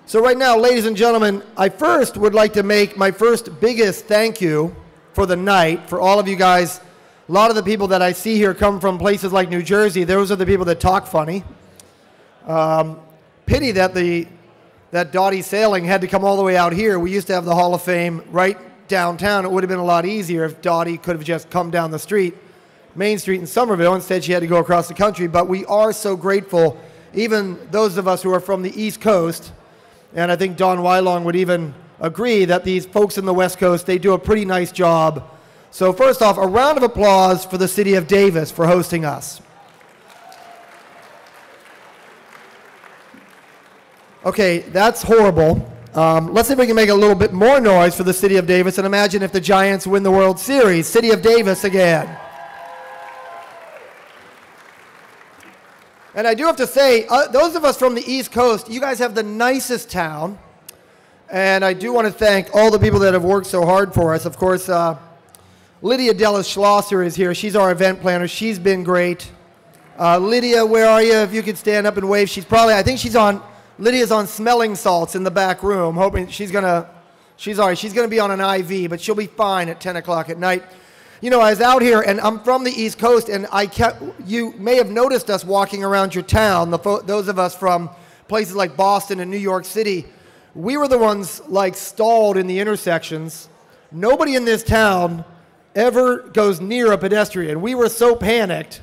So right now, ladies and gentlemen, I first would like to make my first biggest thank you for the night for all of you guys. A lot of the people that I see here come from places like New Jersey. Those are the people that talk funny. Pity that Dottie Sailing had to come all the way out here. We used to have the Hall of Fame right downtown. It would have been a lot easier if Dottie could have just come down the street, Main Street in Somerville. Instead, she had to go across the country. But we are so grateful, even those of us who are from the East Coast, and I think Don Wylong would even agree that these folks in the West Coast, they do a pretty nice job. So first off, a round of applause for the city of Davis for hosting us. Okay, that's horrible. Let's see if we can make a little bit more noise for the city of Davis, and imagine if the Giants win the World Series. City of Davis again. And I do have to say, those of us from the East Coast, you guys have the nicest town. And I do want to thank all the people that have worked so hard for us. Of course, Lydia Dellis Schlosser is here. She's our event planner. She's been great. Lydia, where are you? If you could stand up and wave. I think Lydia's on smelling salts in the back room, hoping she's going to be on an IV, but she'll be fine at 10 o'clock at night. You know, I was out here, and I'm from the East Coast, and you may have noticed us walking around your town, those of us from places like Boston and New York City. We were the ones, like, stalled in the intersections. Nobody in this town ever goes near a pedestrian. We were so panicked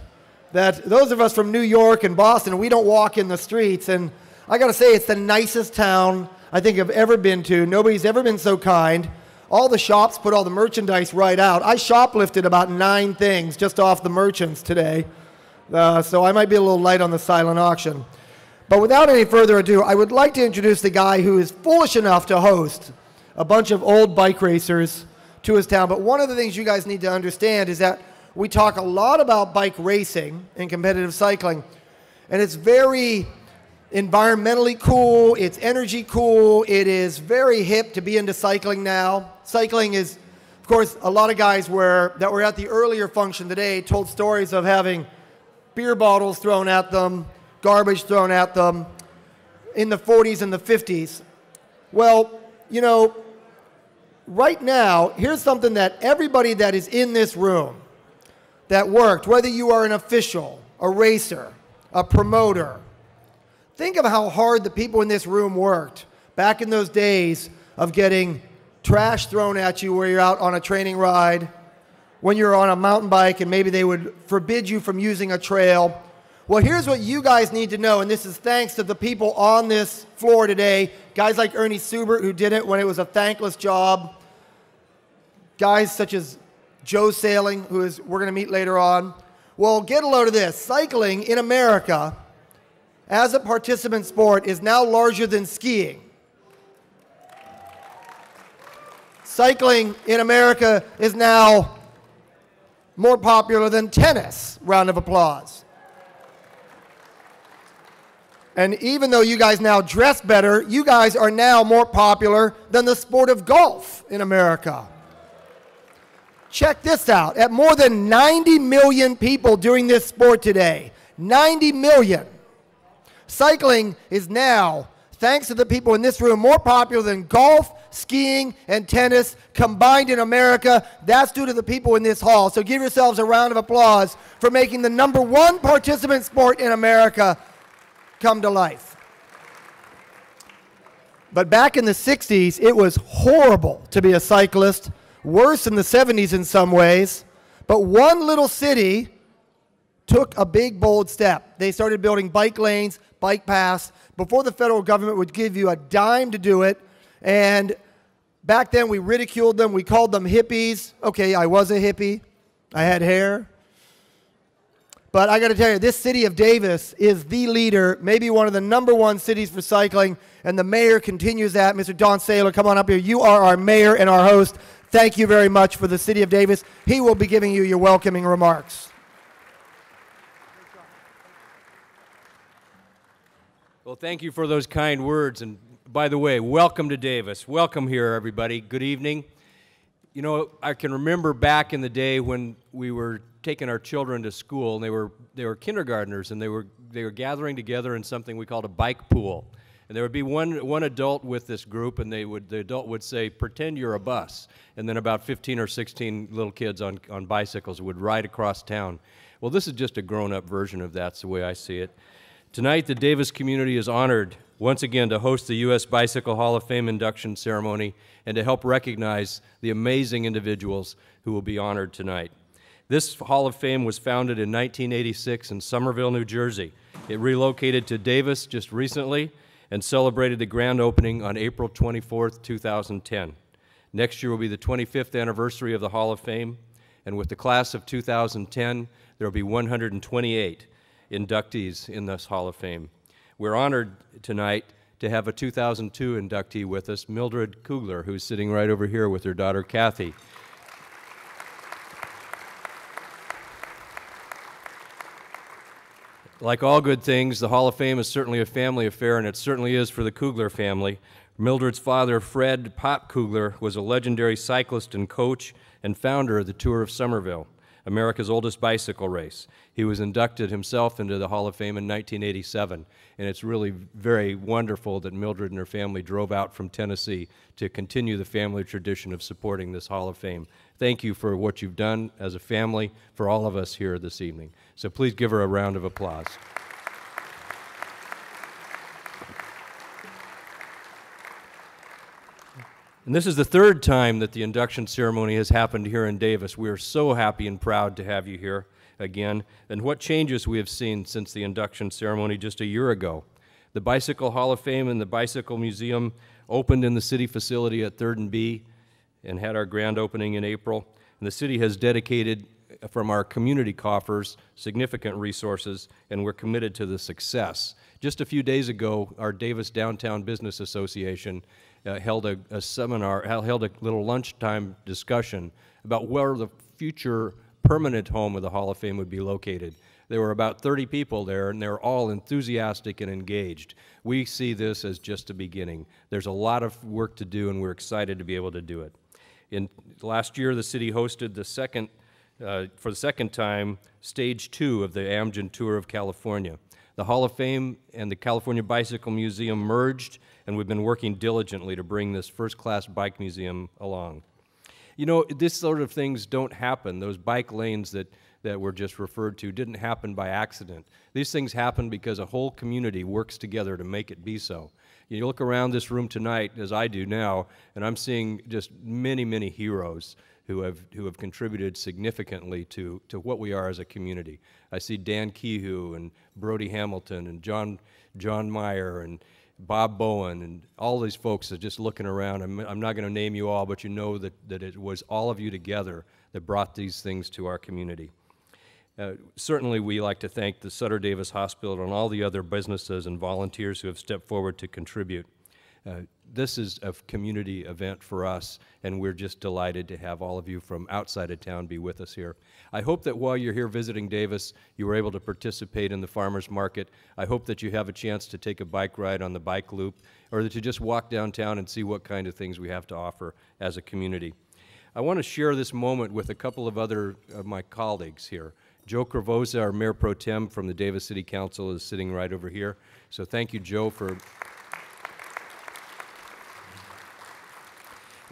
that those of us from New York and Boston, we don't walk in the streets. And I got to say, it's the nicest town I think I've ever been to. Nobody's ever been so kind. All the shops put all the merchandise right out. I shoplifted about 9 things just off the merchants today. So I might be a little light on the silent auction. But without any further ado, I would like to introduce the guy who is foolish enough to host a bunch of old bike racers to his town. But one of the things you guys need to understand is that we talk a lot about bike racing and competitive cycling. And it's very environmentally cool, it's energy cool, it is very hip to be into cycling now. Cycling is, of course, a lot of guys that were at the earlier function today told stories of having beer bottles thrown at them, garbage thrown at them in the 40s and the 50s. Well, you know, right now, here's something that everybody that is in this room that worked, whether you are an official, a racer, a promoter, think of how hard the people in this room worked back in those days of getting trash thrown at you where you're out on a training ride, when you're on a mountain bike and maybe they would forbid you from using a trail. Well, here's what you guys need to know, and this is thanks to the people on this floor today, guys like Ernie Subert, who did it when it was a thankless job, guys such as Joe Sailing, we're going to meet later on. Well, get a load of this. Cycling in America as a participant sport is now larger than skiing. Cycling in America is now more popular than tennis. Round of applause. And even though you guys now dress better, you guys are now more popular than the sport of golf in America. Check this out. At more than 90 million people doing this sport today, 90 million. Cycling is now, thanks to the people in this room, more popular than golf, skiing, and tennis combined in America. That's due to the people in this hall. So give yourselves a round of applause for making the #1 participant sport in America come to life. But back in the 60s, it was horrible to be a cyclist, worse in the 70s in some ways. But one little city took a big, bold step. They started building bike lanes, bike paths, before the federal government would give you a dime to do it. And back then, we ridiculed them. We called them hippies. Okay, I was a hippie. I had hair. But I got to tell you, this city of Davis is the leader, maybe one of the #1 cities for cycling, and the mayor continues that. Mr. Don Saylor, come on up here. You are our mayor and our host. Thank you very much for the city of Davis. He will be giving you your welcoming remarks. Well, thank you for those kind words. And by the way, welcome to Davis. Welcome here, everybody. Good evening. You know, I can remember back in the day when we were taking our children to school, and they were kindergartners, and they were gathering together in something we called a bike pool. And there would be one adult with this group, and the adult would say, pretend you're a bus. And then about 15 or 16 little kids on bicycles would ride across town. Well, this is just a grown-up version of that's the way I see it. Tonight, the Davis community is honored once again to host the U.S. Bicycle Hall of Fame induction ceremony and to help recognize the amazing individuals who will be honored tonight. This Hall of Fame was founded in 1986 in Somerville, New Jersey. It relocated to Davis just recently and celebrated the grand opening on April 24th, 2010. Next year will be the 25th anniversary of the Hall of Fame, and with the class of 2010, there will be 128 inductees in this Hall of Fame. We're honored tonight to have a 2002 inductee with us, Mildred Kugler, who's sitting right over here with her daughter, Kathy. Like all good things, the Hall of Fame is certainly a family affair, and it certainly is for the Kugler family. Mildred's father, Fred Pop Kugler, was a legendary cyclist and coach and founder of the Tour of Somerville, America's oldest bicycle race. He was inducted himself into the Hall of Fame in 1987, and it's really very wonderful that Mildred and her family drove out from Tennessee to continue the family tradition of supporting this Hall of Fame. Thank you for what you've done as a family for all of us here this evening. So please give her a round of applause. And this is the third time that the induction ceremony has happened here in Davis. We are so happy and proud to have you here again. And what changes we have seen since the induction ceremony just a year ago. The Bicycle Hall of Fame and the Bicycle Museum opened in the city facility at 3rd and B and had our grand opening in April. And the city has dedicated from our community coffers significant resources, and we're committed to the success. Just a few days ago, our Davis Downtown Business Association held a seminar, held a little lunchtime discussion about where the future permanent home of the Hall of Fame would be located. There were about 30 people there, and they were all enthusiastic and engaged. We see this as just a beginning. There's a lot of work to do, and we're excited to be able to do it. Last year, the city hosted for the second time, Stage 2 of the Amgen Tour of California. The Hall of Fame and the California Bicycle Museum merged, and we've been working diligently to bring this first-class bike museum along. You know, this sort of things don't happen. Those bike lanes that were just referred to didn't happen by accident. These things happen because a whole community works together to make it be so. You look around this room tonight, as I do now, and I'm seeing just many, many heroes who have contributed significantly to what we are as a community. I see Dan Kehoe and Brody Hamilton and John Meyer and Bob Bowen and all these folks are just looking around. I'm not going to name you all, but you know that it was all of you together that brought these things to our community. Certainly, we like to thank the Sutter Davis Hospital and all the other businesses and volunteers who have stepped forward to contribute. This is a community event for us, and we're just delighted to have all of you from outside of town be with us here. I hope that while you're here visiting Davis, you were able to participate in the farmers market. I hope that you have a chance to take a bike ride on the bike loop, or that you just walk downtown and see what kind of things we have to offer as a community. I want to share this moment with a couple of other of my colleagues here. Joe Cravosa, our Mayor Pro Tem from the Davis City Council, is sitting right over here. So thank you, Joe, for...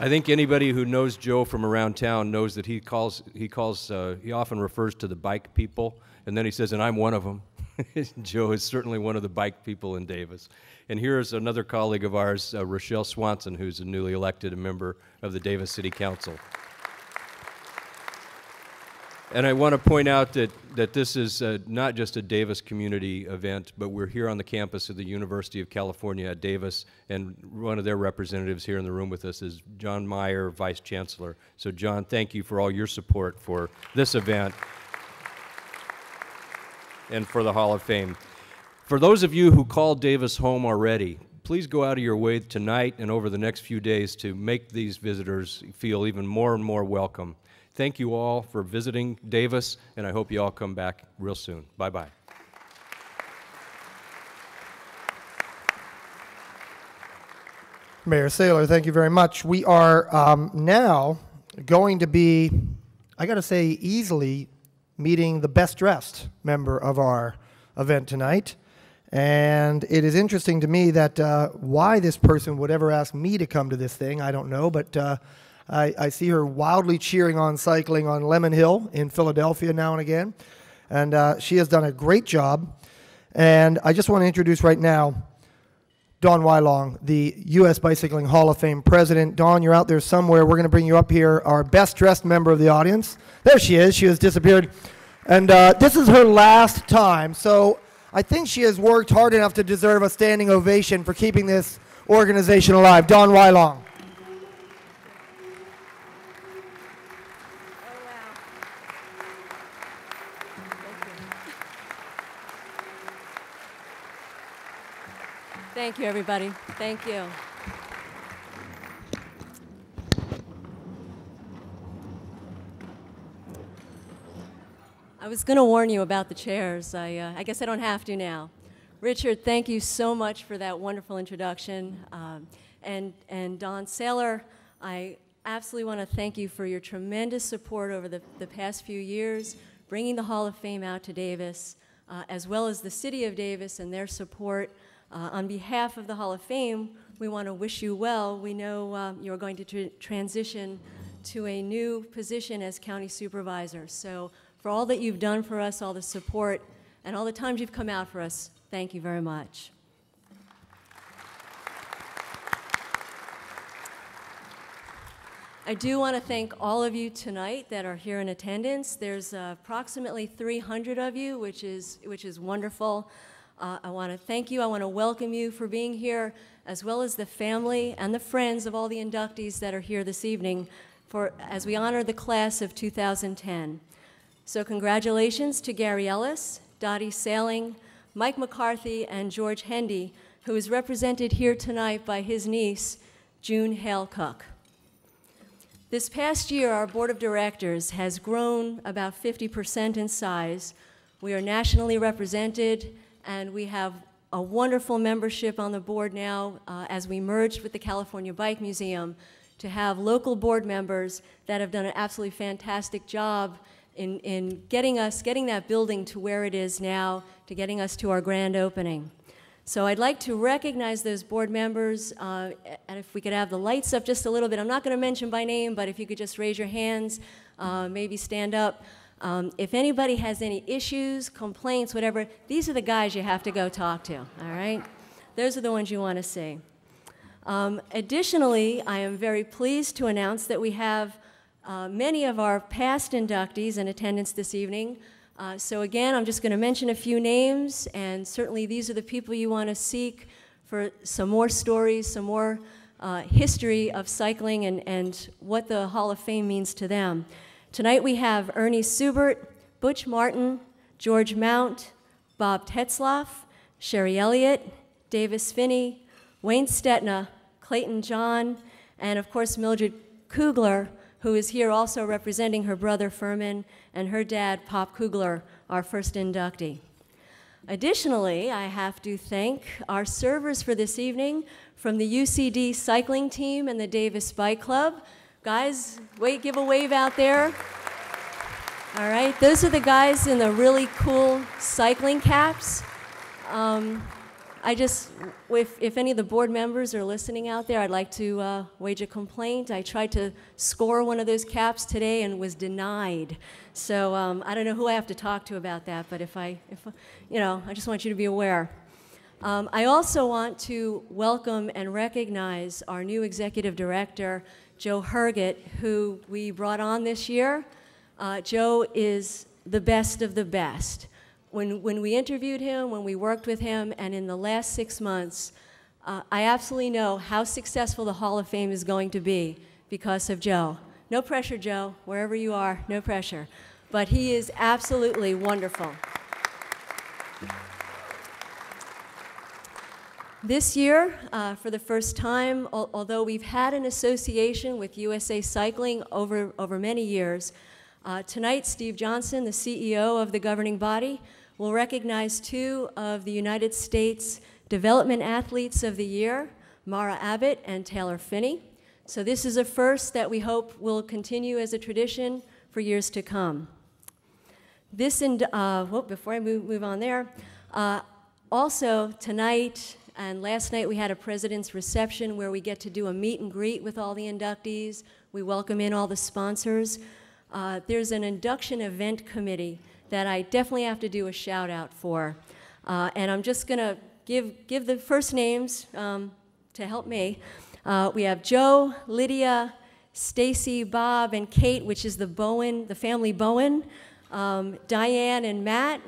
I think anybody who knows Joe from around town knows that he often refers to the bike people, and then he says, and I'm one of them. Joe is certainly one of the bike people in Davis. And here's another colleague of ours, Rochelle Swanson, who's a newly elected member of the Davis City Council. And I want to point out that this is not just a Davis community event, but we're here on the campus of the University of California at Davis, and one of their representatives here in the room with us is John Meyer, Vice Chancellor. So John, thank you for all your support for this event and for the Hall of Fame. For those of you who called Davis home already, please go out of your way tonight and over the next few days to make these visitors feel even more and more welcome. Thank you all for visiting Davis, and I hope you all come back real soon. Bye-bye. Mayor Saylor, thank you very much. We are now going to be, I got to say, easily meeting the best-dressed member of our event tonight. And it is interesting to me that why this person would ever ask me to come to this thing, I don't know, but I see her wildly cheering on cycling on Lemon Hill in Philadelphia now and again. And she has done a great job. And I just want to introduce right now Dawn Wylong, the U.S. Bicycling Hall of Fame president. Dawn, you're out there somewhere. We're going to bring you up here, our best-dressed member of the audience. There she is. She has disappeared. And this is her last time, so I think she has worked hard enough to deserve a standing ovation for keeping this organization alive. Dawn Wylong. Thank you, everybody. Thank you. I was going to warn you about the chairs. I guess I don't have to now. Richard, thank you so much for that wonderful introduction. And Don Saylor, I absolutely want to thank you for your tremendous support over the past few years, bringing the Hall of Fame out to Davis, as well as the City of Davis and their support. On behalf of the Hall of Fame, we want to wish you well. We know you're going to transition to a new position as county supervisor. So for all that you've done for us, all the support, and all the times you've come out for us, thank you very much. I do want to thank all of you tonight that are here in attendance. There's approximately 300 of you, which is wonderful. I want to thank you. I want to welcome you for being here, as well as the family and the friends of all the inductees that are here this evening as we honor the class of 2010. So congratulations to Gary Ellis, Dottie Sailing, Mike McCarthy, and George Hendy, who is represented here tonight by his niece, June Hale Cook. This past year, our board of directors has grown about 50% in size. We are nationally represented, and we have a wonderful membership on the board now as we merged with the California Bike Museum to have local board members that have done an absolutely fantastic job in getting that building to where it is now, to getting us to our grand opening. So I'd like to recognize those board members, and if we could have the lights up just a little bit. I'm not going to mention by name, but if you could just raise your hands, maybe stand up. If anybody has any issues, complaints, whatever, these are the guys you have to go talk to, all right? Those are the ones you want to see. Additionally, I am very pleased to announce that we have many of our past inductees in attendance this evening. So again, I'm just going to mention a few names, and certainly these are the people you want to seek for some more stories, some more history of cycling and what the Hall of Fame means to them. Tonight we have Ernie Subert, Butch Martin, George Mount, Bob Tetzlaff, Sherry Elliott, Davis Finney, Wayne Stetna, Clayton John, and of course Mildred Kugler, who is here also representing her brother Furman and her dad, Pop Kugler, our first inductee. Additionally, I have to thank our servers for this evening from the UCD cycling team and the Davis Bike Club. Guys, give a wave out there. All right, those are the guys in the really cool cycling caps. If any of the board members are listening out there, I'd like to wage a complaint. I tried to score one of those caps today and was denied. So I don't know who I have to talk to about that, but I just want you to be aware. I also want to welcome and recognize our new executive director, Joe Herget, who we brought on this year. Joe is the best of the best. When we interviewed him, when we worked with him, and in the last 6 months, I absolutely know how successful the Hall of Fame is going to be because of Joe. No pressure, Joe, wherever you are, no pressure. But he is absolutely wonderful. This year, for the first time, although we've had an association with USA Cycling over many years, tonight Steve Johnson, the CEO of the governing body, will recognize 2 of the United States Development Athletes of the Year, Mara Abbott and Taylor Finney. So this is a first that we hope will continue as a tradition for years to come. Before I move on there, Also, tonight and last night we had a president's reception where we get to do a meet and greet with all the inductees. We welcome in all the sponsors. There's an induction event committee that I definitely have to do a shout out for. And I'm just gonna give the first names to help me. We have Joe, Lydia, Stacy, Bob, and Kate, which is the family Bowen, Diane and Matt.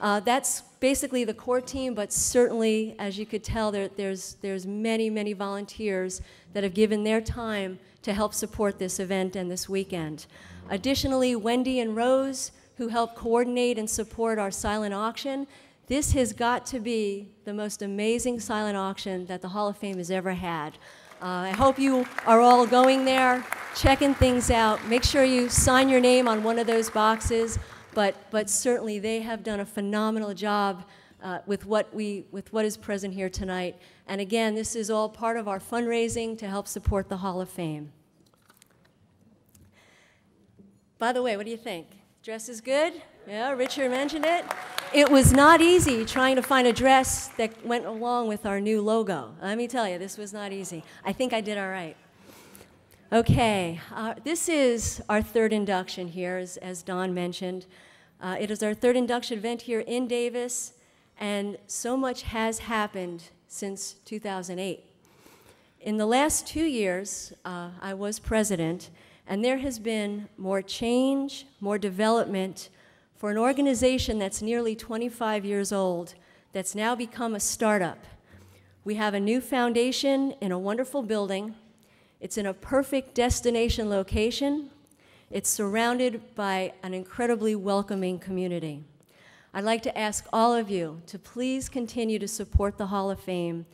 That's basically the core team, but certainly, as you could tell, there's many, many volunteers that have given their time to help support this event and this weekend. Additionally, Wendy and Rose, who helped coordinate and support our silent auction. This has got to be the most amazing silent auction that the Hall of Fame has ever had. I hope you are all going there, checking things out. Make sure you sign your name on one of those boxes, but certainly they have done a phenomenal job with what is present here tonight. And again, this is all part of our fundraising to help support the Hall of Fame. By the way, what do you think? Dress is good? Yeah, Richard mentioned it. It was not easy trying to find a dress that went along with our new logo. Let me tell you, this was not easy. I think I did all right. Okay, this is our third induction here, as Don mentioned. It is our third induction event here in Davis, and so much has happened since 2008. In the last 2 years, I was president, and there has been more change, more development for an organization that's nearly 25 years old, that's now become a startup. We have a new foundation in a wonderful building. It's in a perfect destination location. It's surrounded by an incredibly welcoming community. I'd like to ask all of you to please continue to support the Hall of Fame,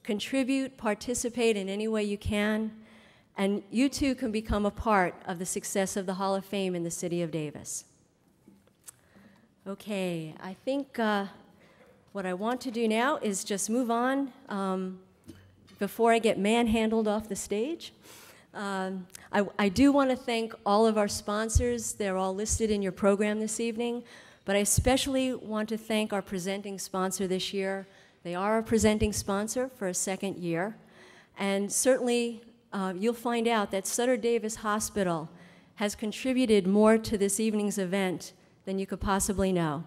contribute, participate in any way you can, and you too can become a part of the success of the Hall of Fame in the city of Davis. Okay, I think what I want to do now is just move on before I get manhandled off the stage. I do want to thank all of our sponsors. They're all listed in your program this evening, but I especially want to thank our presenting sponsor this year. They are a presenting sponsor for a second year, and certainly you'll find out that Sutter Davis Hospital has contributed more to this evening's event than you could possibly know.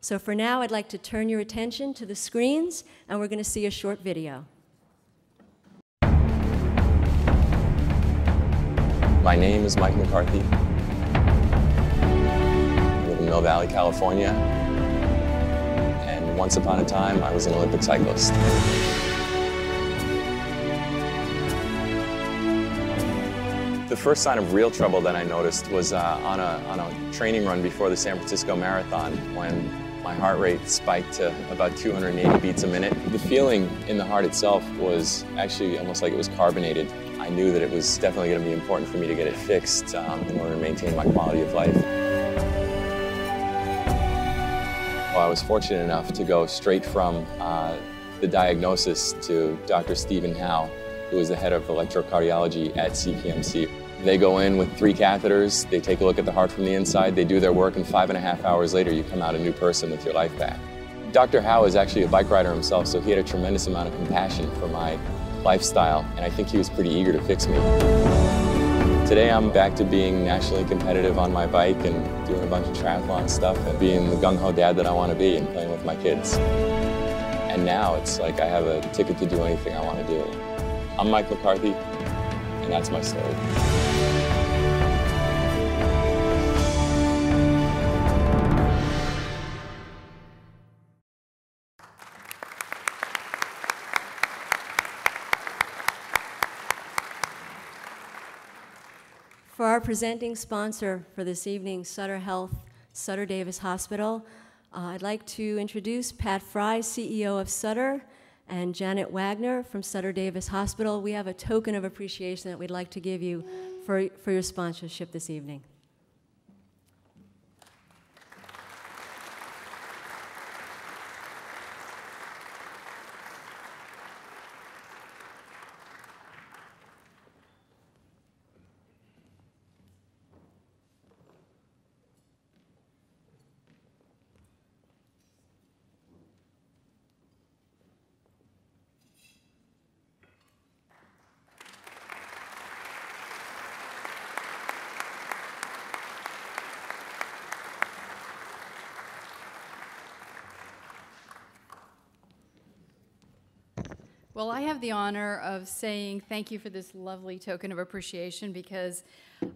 So for now, I'd like to turn your attention to the screens, and we're going to see a short video. My name is Mike McCarthy. I live in Mill Valley, California, and once upon a time, I was an Olympic cyclist. The first sign of real trouble that I noticed was on a training run before the San Francisco Marathon, when my heart rate spiked to about 280 beats a minute. The feeling in the heart itself was actually almost like it was carbonated. I knew that it was definitely going to be important for me to get it fixed in order to maintain my quality of life. Well, I was fortunate enough to go straight from the diagnosis to Dr. Stephen Howe, who is the head of electrocardiology at CPMC. They go in with 3 catheters, they take a look at the heart from the inside, they do their work, and 5.5 hours later you come out a new person with your life back. Dr. Howe is actually a bike rider himself, so he had a tremendous amount of compassion for my lifestyle, and I think he was pretty eager to fix me. Today I'm back to being nationally competitive on my bike and doing a bunch of triathlon stuff and being the gung-ho dad that I want to be and playing with my kids. And now it's like I have a ticket to do anything I want to do. I'm Mike McCarthy, and that's my story. For our presenting sponsor for this evening, Sutter Health, Sutter Davis Hospital, I'd like to introduce Pat Fry, CEO of Sutter, and Janet Wagner from Sutter Davis Hospital. We have a token of appreciation that we'd like to give you for your sponsorship this evening. Well, I have the honor of saying thank you for this lovely token of appreciation because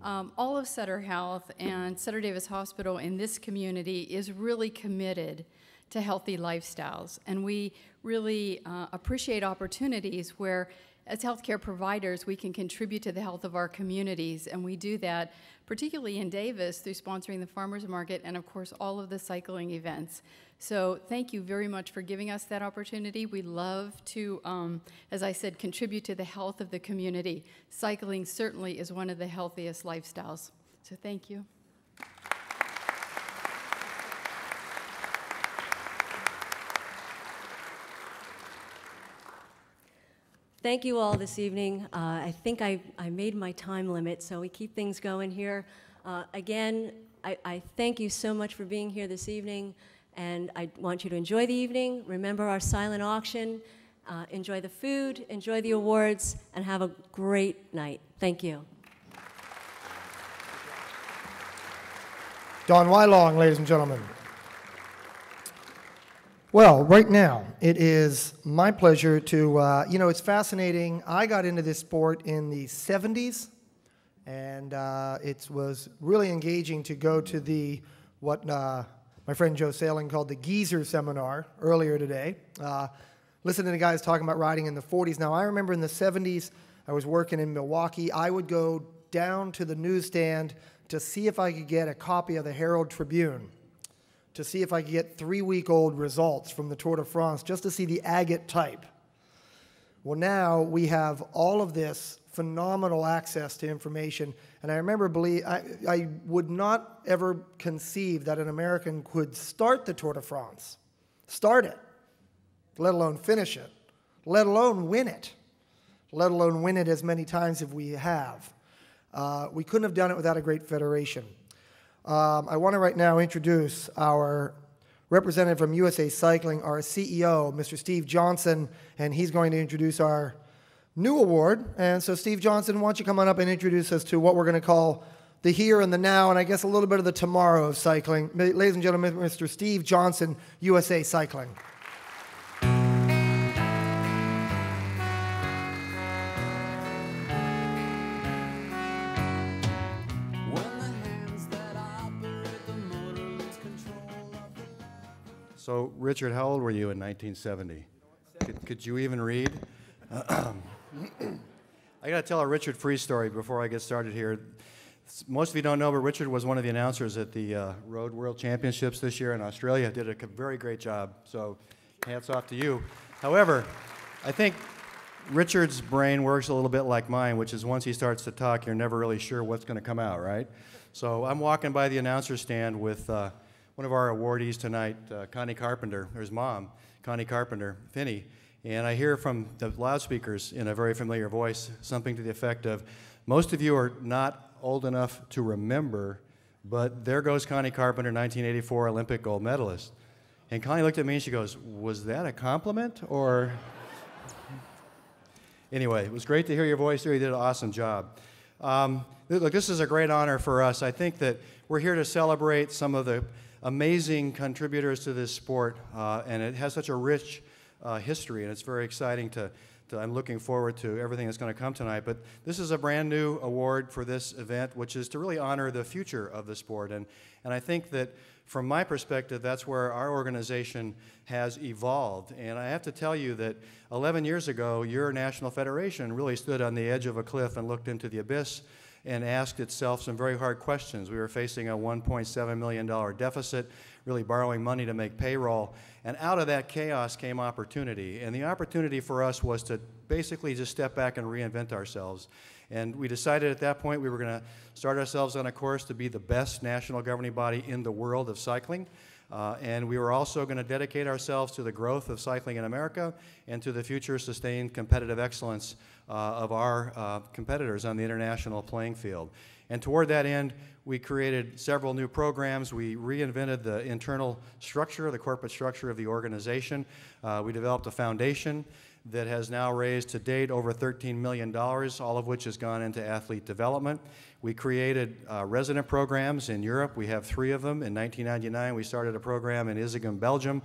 all of Sutter Health and Sutter Davis Hospital in this community is really committed to healthy lifestyles. And we really appreciate opportunities where, as healthcare providers, we can contribute to the health of our communities. And we do that particularly in Davis through sponsoring the farmers market and, of course, all of the cycling events. So thank you very much for giving us that opportunity. We love to, as I said, contribute to the health of the community. Cycling certainly is one of the healthiest lifestyles. So thank you. Thank you all this evening. I think I made my time limit, so we keep things going here. Again, I thank you so much for being here this evening, and I want you to enjoy the evening. Remember our silent auction. Enjoy the food, enjoy the awards, and have a great night. Thank you. Don Wylong, ladies and gentlemen. Well, right now, it is my pleasure to, you know, it's fascinating. I got into this sport in the 70s, and it was really engaging to go to the, what my friend Joe Sailing called the Geezer Seminar earlier today. Listening to guys talking about riding in the 40s. Now, I remember in the 70s, I was working in Milwaukee. I would go down to the newsstand to see if I could get a copy of the Herald Tribune, to see if I could get 3-week-old results from the Tour de France, just to see the agate type. Well, now we have all of this phenomenal access to information, and I remember I would not ever conceive that an American could start the Tour de France, start it, let alone finish it, let alone win it, let alone win it as many times as we have. We couldn't have done it without a great federation. I want to right now introduce our representative from USA Cycling, our CEO, Mr. Steve Johnson, and he's going to introduce our new award. And so, Steve Johnson, why don't you come on up and introduce us to what we're going to call the here and the now, and I guess a little bit of the tomorrow of cycling. Ladies and gentlemen, Mr. Steve Johnson, USA Cycling. So, Richard, how old were you in 1970? Could you even read? I got to tell a Richard Freeze story before I get started here. Most of you don't know, but Richard was one of the announcers at the Road World Championships this year in Australia. Did a very great job, so hats off to you. However, I think Richard's brain works a little bit like mine, which is once he starts to talk, you're never really sure what's going to come out, right? So I'm walking by the announcer stand with one of our awardees tonight, Connie Carpenter, or his mom, Connie Carpenter, Finney, and I hear from the loudspeakers in a very familiar voice something to the effect of, most of you are not old enough to remember, but there goes Connie Carpenter, 1984 Olympic gold medalist. And Connie looked at me and she goes, was that a compliment, or? Anyway, it was great to hear your voice there. You did an awesome job. Look, this is a great honor for us. I think that we're here to celebrate some of the amazing contributors to this sport, and it has such a rich history, and it's very exciting I'm looking forward to everything that's going to come tonight. But this is a brand new award for this event, which is to really honor the future of the sport. And I think that from my perspective, that's where our organization has evolved. And I have to tell you that 11 years ago, your national federation really stood on the edge of a cliff and looked into the abyss and asked itself some very hard questions. We were facing a $1.7 million deficit, really borrowing money to make payroll. And out of that chaos came opportunity. And the opportunity for us was to basically just step back and reinvent ourselves. And we decided at that point we were going to start ourselves on a course to be the best national governing body in the world of cycling. And we were also going to dedicate ourselves to the growth of cycling in America and to the future sustained competitive excellence of our competitors on the international playing field. And toward that end, we created several new programs. We reinvented the internal structure, the corporate structure of the organization. We developed a foundation that has now raised to date over $13 million, all of which has gone into athlete development. We created resident programs in Europe. We have 3 of them. In 1999, we started a program in Izegem, Belgium,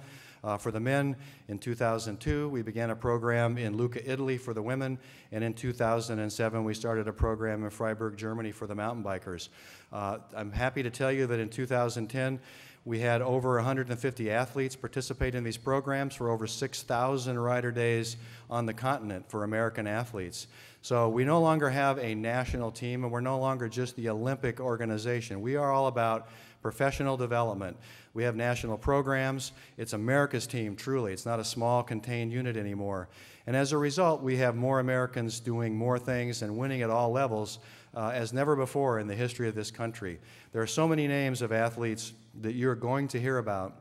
for the men. In 2002, we began a program in Lucca, Italy for the women, and in 2007, we started a program in Freiburg, Germany for the mountain bikers. I'm happy to tell you that in 2010, we had over 150 athletes participate in these programs for over 6,000 rider days on the continent for American athletes. So we no longer have a national team, and we're no longer just the Olympic organization. We are all about professional development. We have national programs. It's America's team, truly. It's not a small, contained unit anymore. And as a result, we have more Americans doing more things and winning at all levels as never before in the history of this country. There are so many names of athletes that you're going to hear about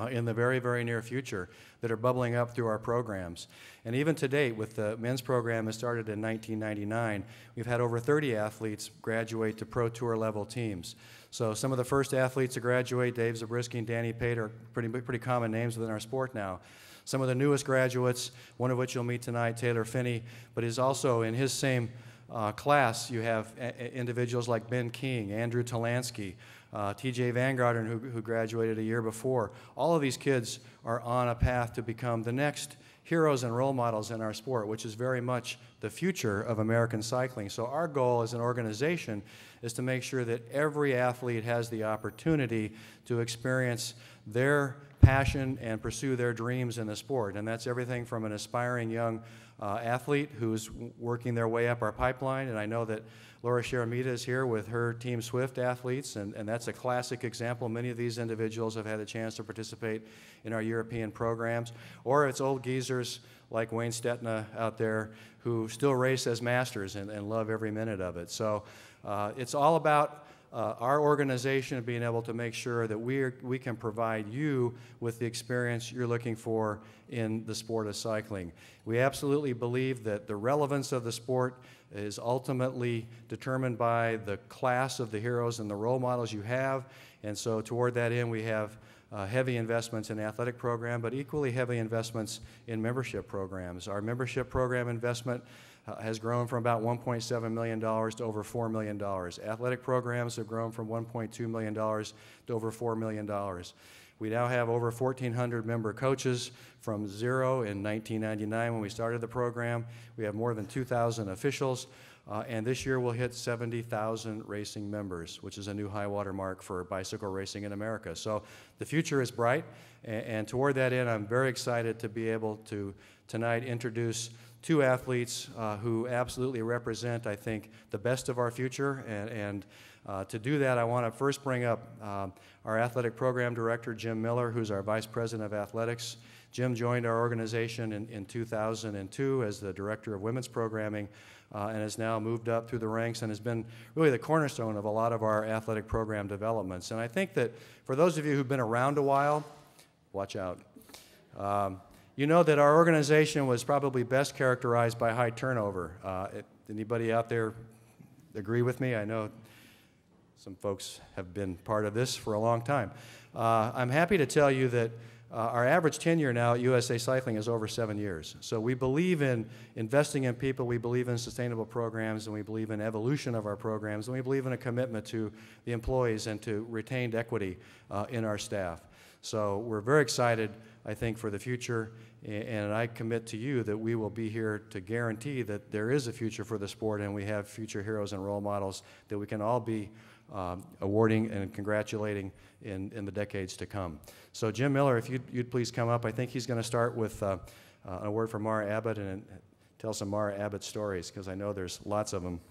in the very, very near future that are bubbling up through our programs. And even to date, with the men's program that started in 1999, we've had over 30 athletes graduate to Pro Tour level teams. So some of the first athletes to graduate, Dave Zabriskie and Danny Pate, are pretty common names within our sport now. Some of the newest graduates, one of which you'll meet tonight, Taylor Finney, but is also in his same class. You have individuals like Ben King, Andrew Talansky, T.J. Vanguardern, who graduated a year before. All of these kids are on a path to become the next heroes and role models in our sport, which is very much the future of American cycling. So our goal as an organization is to make sure that every athlete has the opportunity to experience their passion and pursue their dreams in the sport. And that's everything from an aspiring young athlete who's working their way up our pipeline. And I know that Laura Sharamita is here with her Team Swift athletes, and that's a classic example. Many of these individuals have had a chance to participate in our European programs. Or it's old geezers like Wayne Stetna out there who still race as masters and love every minute of it. So it's all about our organization being able to make sure that we can provide you with the experience you're looking for in the sport of cycling. We absolutely believe that the relevance of the sport is ultimately determined by the class of the heroes and the role models you have. And so toward that end, we have heavy investments in athletic program, but equally heavy investments in membership programs. Our membership program investment has grown from about $1.7 million to over $4 million. Athletic programs have grown from $1.2 million to over $4 million. We now have over 1,400 member coaches from zero in 1999 when we started the program. We have more than 2,000 officials, and this year we'll hit 70,000 racing members, which is a new high water mark for bicycle racing in America. So the future is bright, and toward that end, I'm very excited to be able to tonight introduce two athletes who absolutely represent, I think, the best of our future. And to do that, I want to first bring up our athletic program director, Jim Miller, who's our vice president of athletics. Jim joined our organization in 2002 as the director of women's programming and has now moved up through the ranks and has been really the cornerstone of a lot of our athletic program developments. And I think that for those of you who've been around a while, watch out. You know that our organization was probably best characterized by high turnover. Anybody out there agree with me? I know some folks have been part of this for a long time. I'm happy to tell you that our average tenure now at USA Cycling is over 7 years. So we believe in investing in people, we believe in sustainable programs, and we believe in evolution of our programs, and we believe in a commitment to the employees and to retained equity in our staff. So we're very excited, I think, for the future, and I commit to you that we will be here to guarantee that there is a future for the sport and we have future heroes and role models that we can all be awarding and congratulating in the decades to come. So Jim Miller, if you'd please come up. I think he's going to start with a word from Mara Abbott and tell some Mara Abbott stories, because I know there's lots of them.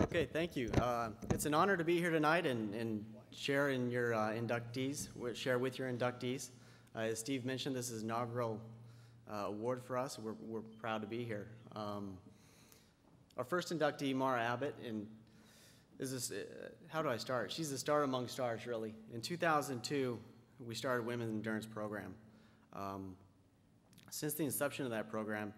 Okay, thank you. It's an honor to be here tonight and share in your inductees, share with your inductees. As Steve mentioned, this is an inaugural award for us. We're proud to be here. Our first inductee, Mara Abbott, how do I start? She's a star among stars, really. In 2002, we started a women's endurance program. Since the inception of that program,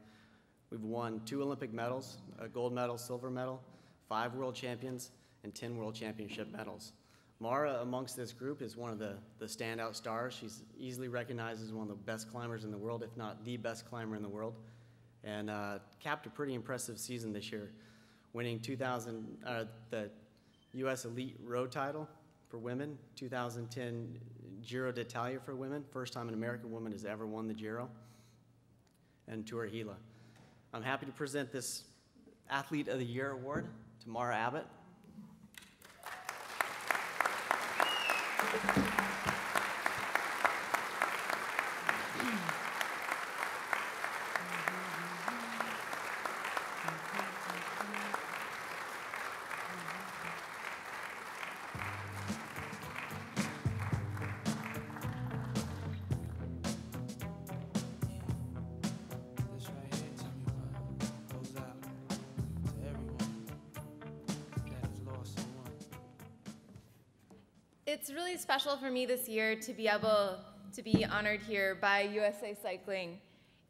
we've won 2 Olympic medals, a gold medal, silver medal, 5 world champions, and 10 world championship medals. Mara, amongst this group, is one of the standout stars. She's easily recognized as one of the best climbers in the world, if not the best climber in the world. and capped a pretty impressive season this year, winning the U.S. Elite Row title for women, 2010 Giro d'Italia for women, first time an American woman has ever won the Giro, and Tour Gila. I'm happy to present this Athlete of the Year award to Mara Abbott. It's really special for me this year to be able to be honored here by USA Cycling.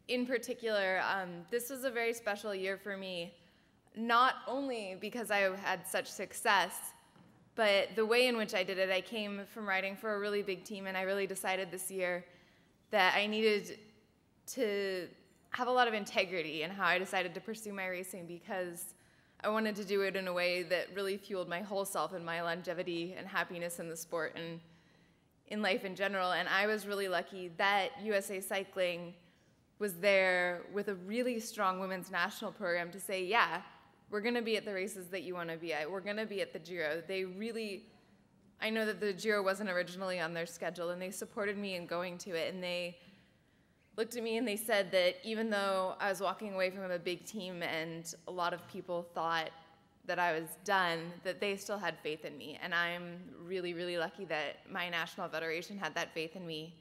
In particular, this was a very special year for me, not only because I had such success, but the way in which I did it. I came from riding for a really big team, and I really decided this year that I needed to have a lot of integrity in how I decided to pursue my racing, because I wanted to do it in a way that really fueled my whole self and my longevity and happiness in the sport and in life in general. And I was really lucky that USA Cycling was there with a really strong women's national program to say, yeah, we're going to be at the races that you want to be at. We're going to be at the Giro. I know that the Giro wasn't originally on their schedule, and they supported me in going to it. And they looked at me and they said that even though I was walking away from a big team and a lot of people thought that I was done, that they still had faith in me. And I'm really, really lucky that my national federation had that faith in me,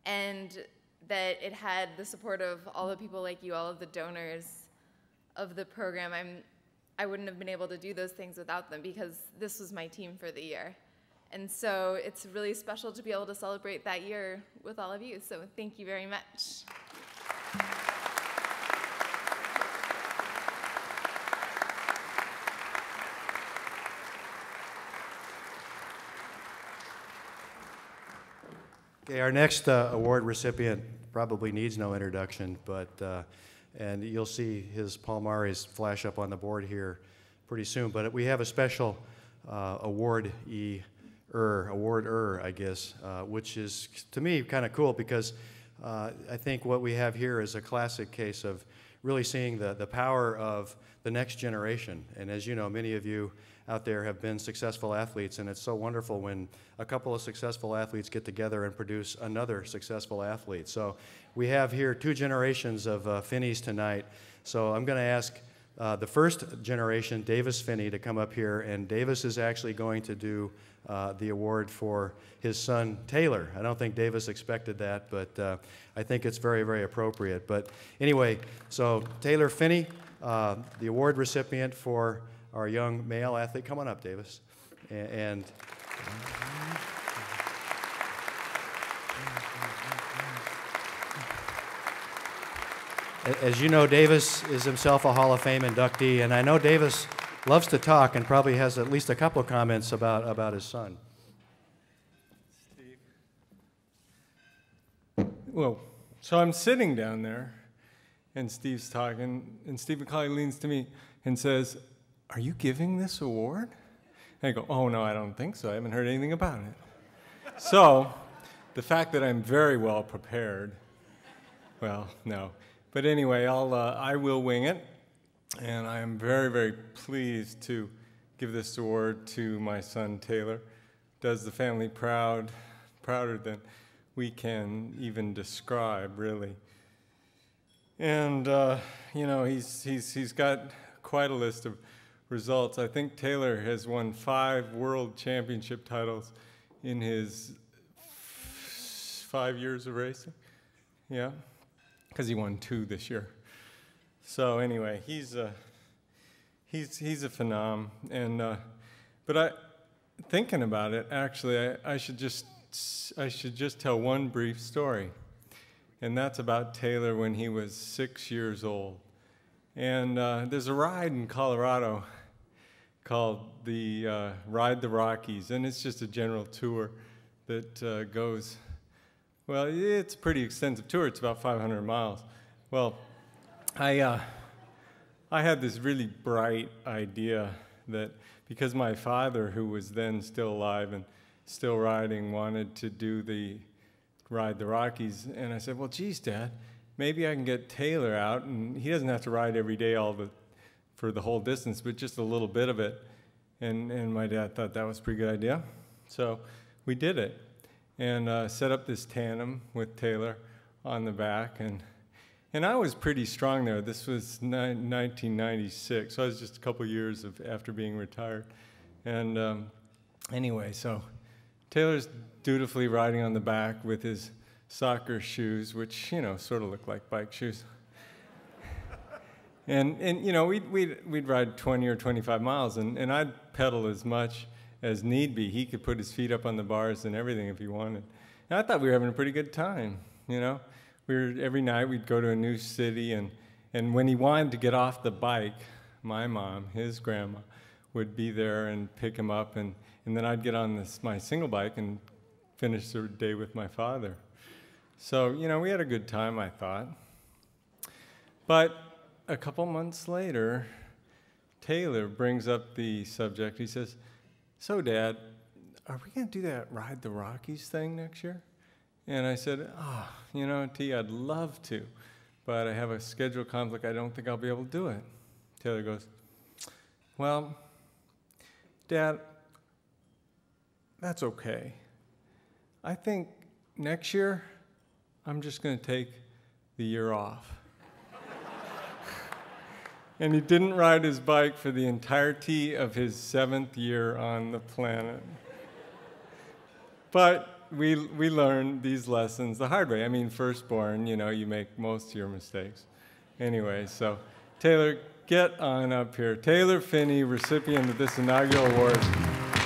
and that it had the support of all the people like you, all of the donors of the program. I wouldn't have been able to do those things without them, because this was my team for the year. And so it's really special to be able to celebrate that year with all of you. So thank you very much. Okay, our next award recipient probably needs no introduction, and you'll see his palmares flash up on the board here pretty soon. But we have a special awardee, I guess, which is, to me, kind of cool, because I think what we have here is a classic case of really seeing the power of the next generation. And as you know, many of you out there have been successful athletes, and it's so wonderful when a couple of successful athletes get together and produce another successful athlete. So we have here two generations of Finneys tonight. So I'm going to ask the first generation, Davis Finney, to come up here, and Davis is actually going to do the award for his son, Taylor. I don't think Davis expected that, but I think it's very, very appropriate. But anyway, so Taylor Finney, the award recipient for our young male athlete. Come on up, Davis. And as you know, Davis is himself a Hall of Fame inductee, and I know Davis loves to talk and probably has at least a couple of comments about his son. Steve. Well, so I'm sitting down there, and Steve's talking, and Steve McCauley leans to me and says, "Are you giving this award?" And I go, "Oh, no, I don't think so. I haven't heard anything about it." So the fact that I'm very well prepared, well, no. But anyway, I will wing it, and I am very, very pleased to give this award to my son, Taylor. Does the family proud, prouder than we can even describe, really. And, you know, he's got quite a list of results. I think Taylor has won 5 world championship titles in his 5 years of racing. Yeah. Because he won 2 this year. So anyway, he's a phenom. And but thinking about it, actually, I should just tell one brief story, and that's about Taylor when he was 6 years old. And there's a ride in Colorado called the Ride the Rockies, and it's just a general tour that goes. Well, it's a pretty extensive tour. It's about 500 miles. Well, I had this really bright idea that because my father, who was then still alive and still riding, wanted to ride the Rockies, and I said, well, geez, Dad, maybe I can get Taylor out, and he doesn't have to ride every day for the whole distance, but just a little bit of it. And my dad thought that was a pretty good idea. So we did it and set up this tandem with Taylor on the back. And I was pretty strong there. This was 1996, so I was just a couple years after being retired. And anyway, so Taylor's dutifully riding on the back with his soccer shoes, which, sort of look like bike shoes. And we'd ride 20 or 25 miles, and I'd pedal as much as need be. He could put his feet up on the bars and everything if he wanted. And I thought we were having a pretty good time, Every night we'd go to a new city, and when he wanted to get off the bike, my mom, his grandma, would be there and pick him up, and then I'd get on my single bike and finish the day with my father. So, we had a good time, I thought. But a couple months later, Taylor brings up the subject. He says, so, Dad, are we going to do that Ride the Rockies thing next year? And I said, T, I'd love to, but I have a schedule conflict. I don't think I'll be able to do it. Taylor goes, well, Dad, that's okay. I think next year, I'm just going to take the year off. And he didn't ride his bike for the entirety of his 7th year on the planet. But we learned these lessons the hard way. I mean, firstborn, you make most of your mistakes. Anyway, so Taylor, get on up here. Taylor Finney, recipient of this inaugural award.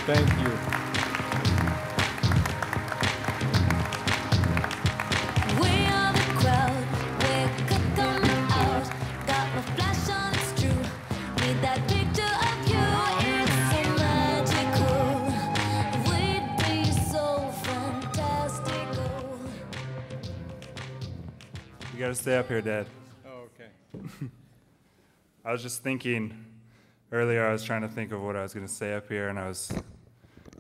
Thank you. You gotta stay up here, Dad. Oh, okay. I was just thinking, earlier I was trying to think of what I was gonna say up here, and I was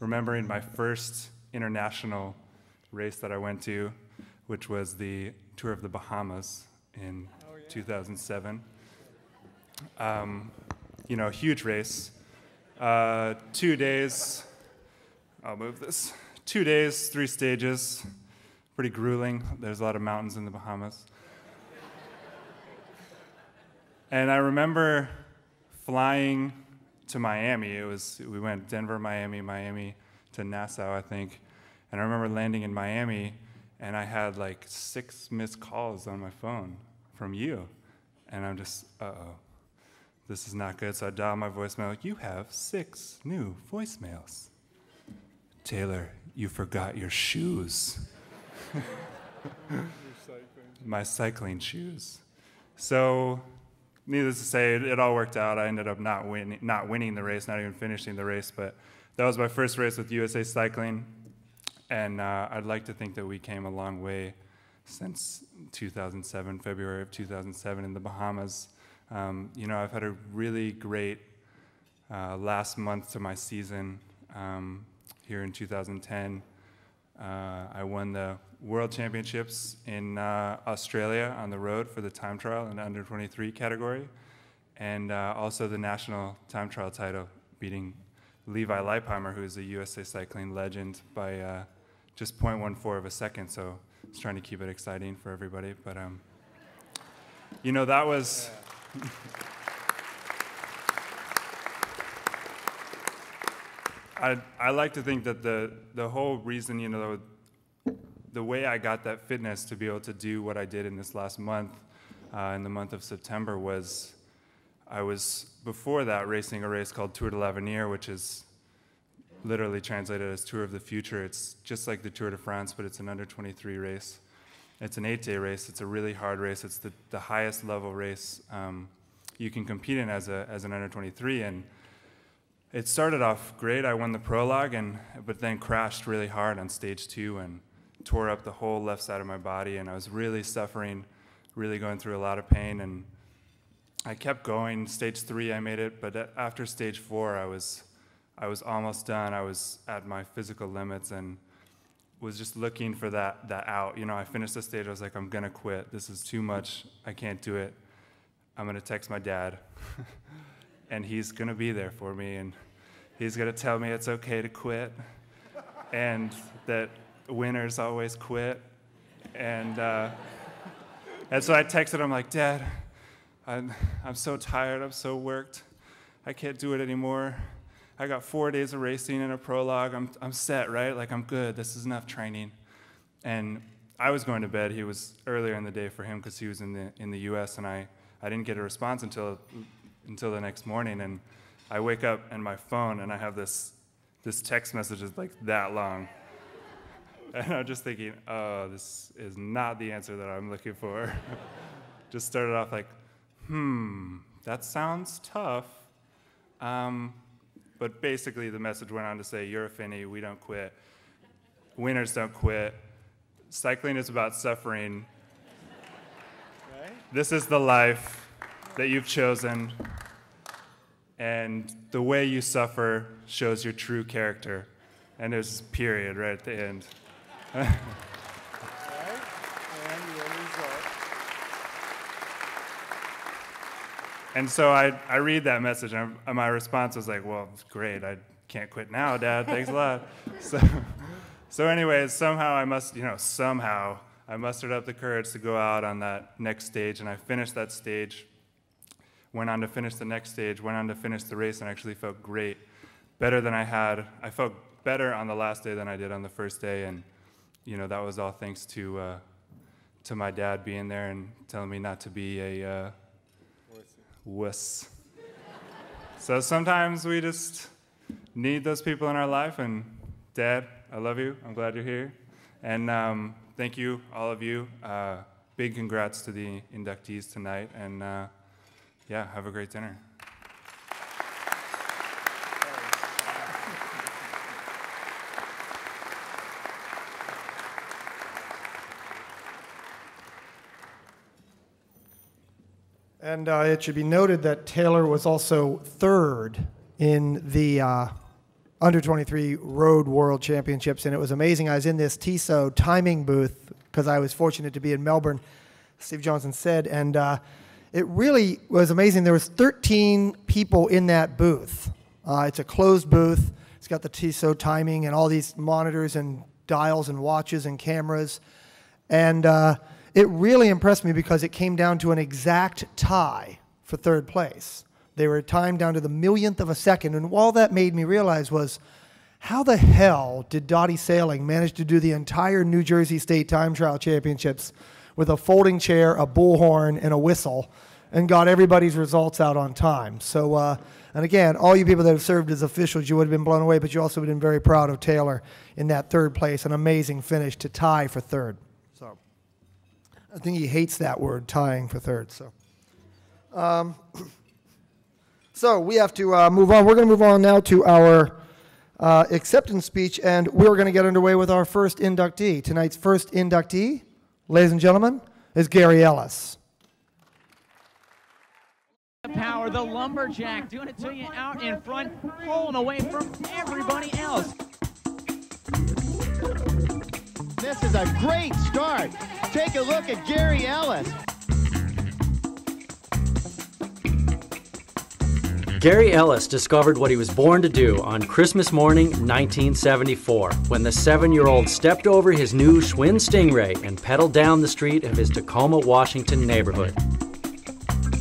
remembering my first international race that I went to, which was the Tour of the Bahamas in 2007. Huge race. 2 days, I'll move this. 2 days, 3 stages, pretty grueling. There's a lot of mountains in the Bahamas. And I remember flying to Miami. We went Denver, Miami to Nassau, I think. And I remember landing in Miami, and I had like 6 missed calls on my phone from you. And I'm just, this is not good. So I dial my voicemail. You have 6 new voicemails. Taylor, you forgot your shoes. My cycling shoes. So, needless to say, it all worked out. I ended up not winning the race, not even finishing the race. But that was my first race with USA Cycling. And I'd like to think that we came a long way since 2007, February of 2007 in the Bahamas. I've had a really great last month to my season here in 2010. I won the World Championships in Australia on the road for the time trial in the under 23 category, and also the national time trial title, beating Levi Leipheimer, who is a USA Cycling legend, by just 0.14 of a second. So I was trying to keep it exciting for everybody, but that was. I like to think that the whole reason, the way I got that fitness to be able to do what I did in this last month, in the month of September, was I was, before that, racing a race called Tour de l'Avenir, which is literally translated as Tour of the Future. It's just like the Tour de France, but it's an under 23 race. It's an 8-day race. It's a really hard race. It's the highest level race you can compete in as an under 23. And it started off great. I won the prologue, but then crashed really hard on stage 2 and tore up the whole left side of my body. And I was really suffering, really going through a lot of pain. And I kept going. Stage 3, I made it, but after stage 4, I was almost done. I was at my physical limits and was just looking for that out. You know, I finished the stage. I was like, I'm gonna quit. This is too much. I can't do it. I'm gonna text my dad, and he's gonna be there for me, and he's gonna tell me it's okay to quit, and that winners always quit. And so I texted him like, Dad, I'm so tired. I'm so worked. I can't do it anymore. I got 4 days of racing and a prologue. I'm set, right? Like, I'm good. This is enough training. And I was going to bed. He was earlier in the day for him because he was in the U.S. and I didn't get a response until the next morning. And I wake up and my phone and I have this text message is like that long. And I'm just thinking, oh, this is not the answer that I'm looking for. Just started off like, that sounds tough. But basically the message went on to say, you're a Finny, we don't quit. Winners don't quit. Cycling is about suffering. Right? This is the life that you've chosen. And the way you suffer shows your true character. And there's a period right at the end. Right? And the end result. And so I read that message, and my response was like, well, great, I can't quit now, Dad, thanks a lot. So anyways, somehow I mustered up the courage to go out on that next stage, and I finished that stage, went on to finish the next stage, went on to finish the race, and actually felt great, better than I felt better on the last day than I did on the first day, and you know, that was all thanks to my dad being there and telling me not to be a wuss. So sometimes we just need those people in our life, and Dad, I love you. I'm glad you're here. And thank you, all of you. Big congrats to the inductees tonight, and yeah, have a great dinner. And it should be noted that Taylor was also third in the Under 23 Road World Championships, and it was amazing. I was in this Tissot timing booth because I was fortunate to be in Melbourne, Steve Johnson said, and it really was amazing. There was 13 people in that booth. It's a closed booth. It's got the Tissot timing and all these monitors and dials and watches and cameras, and it really impressed me because it came down to an exact tie for third place. They were timed down to the millionth of a second, and all that made me realize was, how the hell did Dottie Sailing manage to do the entire New Jersey State Time Trial Championships with a folding chair, a bullhorn, and a whistle, and got everybody's results out on time? So, and again, all you people that have served as officials, you would have been blown away, but you also would have been very proud of Taylor in that third place, an amazing finish to tie for third. So, I think he hates that word, tying for third. So, so we have to move on. We're going to move on now to our acceptance speech, and we're going to get underway with our first inductee. Tonight's first inductee, ladies and gentlemen, is Gary Ellis. The power, the lumberjack, doing it to you out in front, pulling away from everybody else. This is a great start. Take a look at Gary Ellis. Gary Ellis discovered what he was born to do on Christmas morning 1974 when the 7-year-old stepped over his new Schwinn Stingray and pedaled down the street of his Tacoma, Washington neighborhood.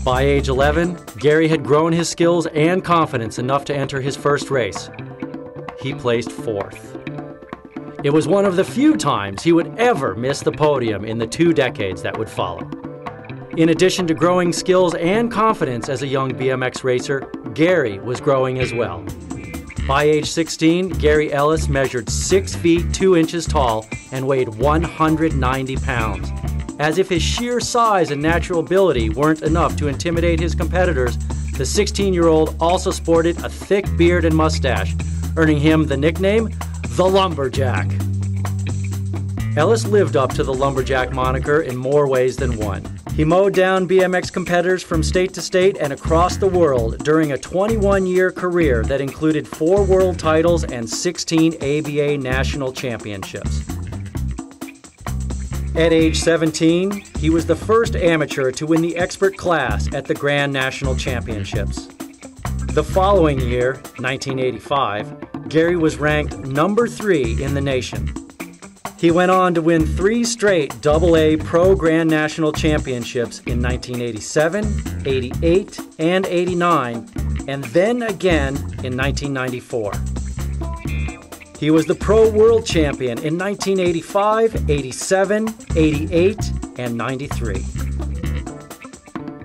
By age 11, Gary had grown his skills and confidence enough to enter his first race. He placed 4th. It was one of the few times he would ever miss the podium in the 2 decades that would follow. In addition to growing skills and confidence as a young BMX racer, Gary was growing as well. By age 16, Gary Ellis measured 6 feet 2 inches tall and weighed 190 pounds. As if his sheer size and natural ability weren't enough to intimidate his competitors, the 16-year-old also sported a thick beard and mustache, earning him the nickname, the Lumberjack. Ellis lived up to the Lumberjack moniker in more ways than one. He mowed down BMX competitors from state to state and across the world during a 21-year career that included 4 world titles and 16 ABA national championships. At age 17, he was the first amateur to win the expert class at the Grand National Championships. The following year, 1985, Gary was ranked number 3 in the nation. He went on to win 3 straight AA Pro Grand National Championships in 1987, 88, and 89, and then again in 1994. He was the Pro World Champion in 1985, 87, 88, and 93.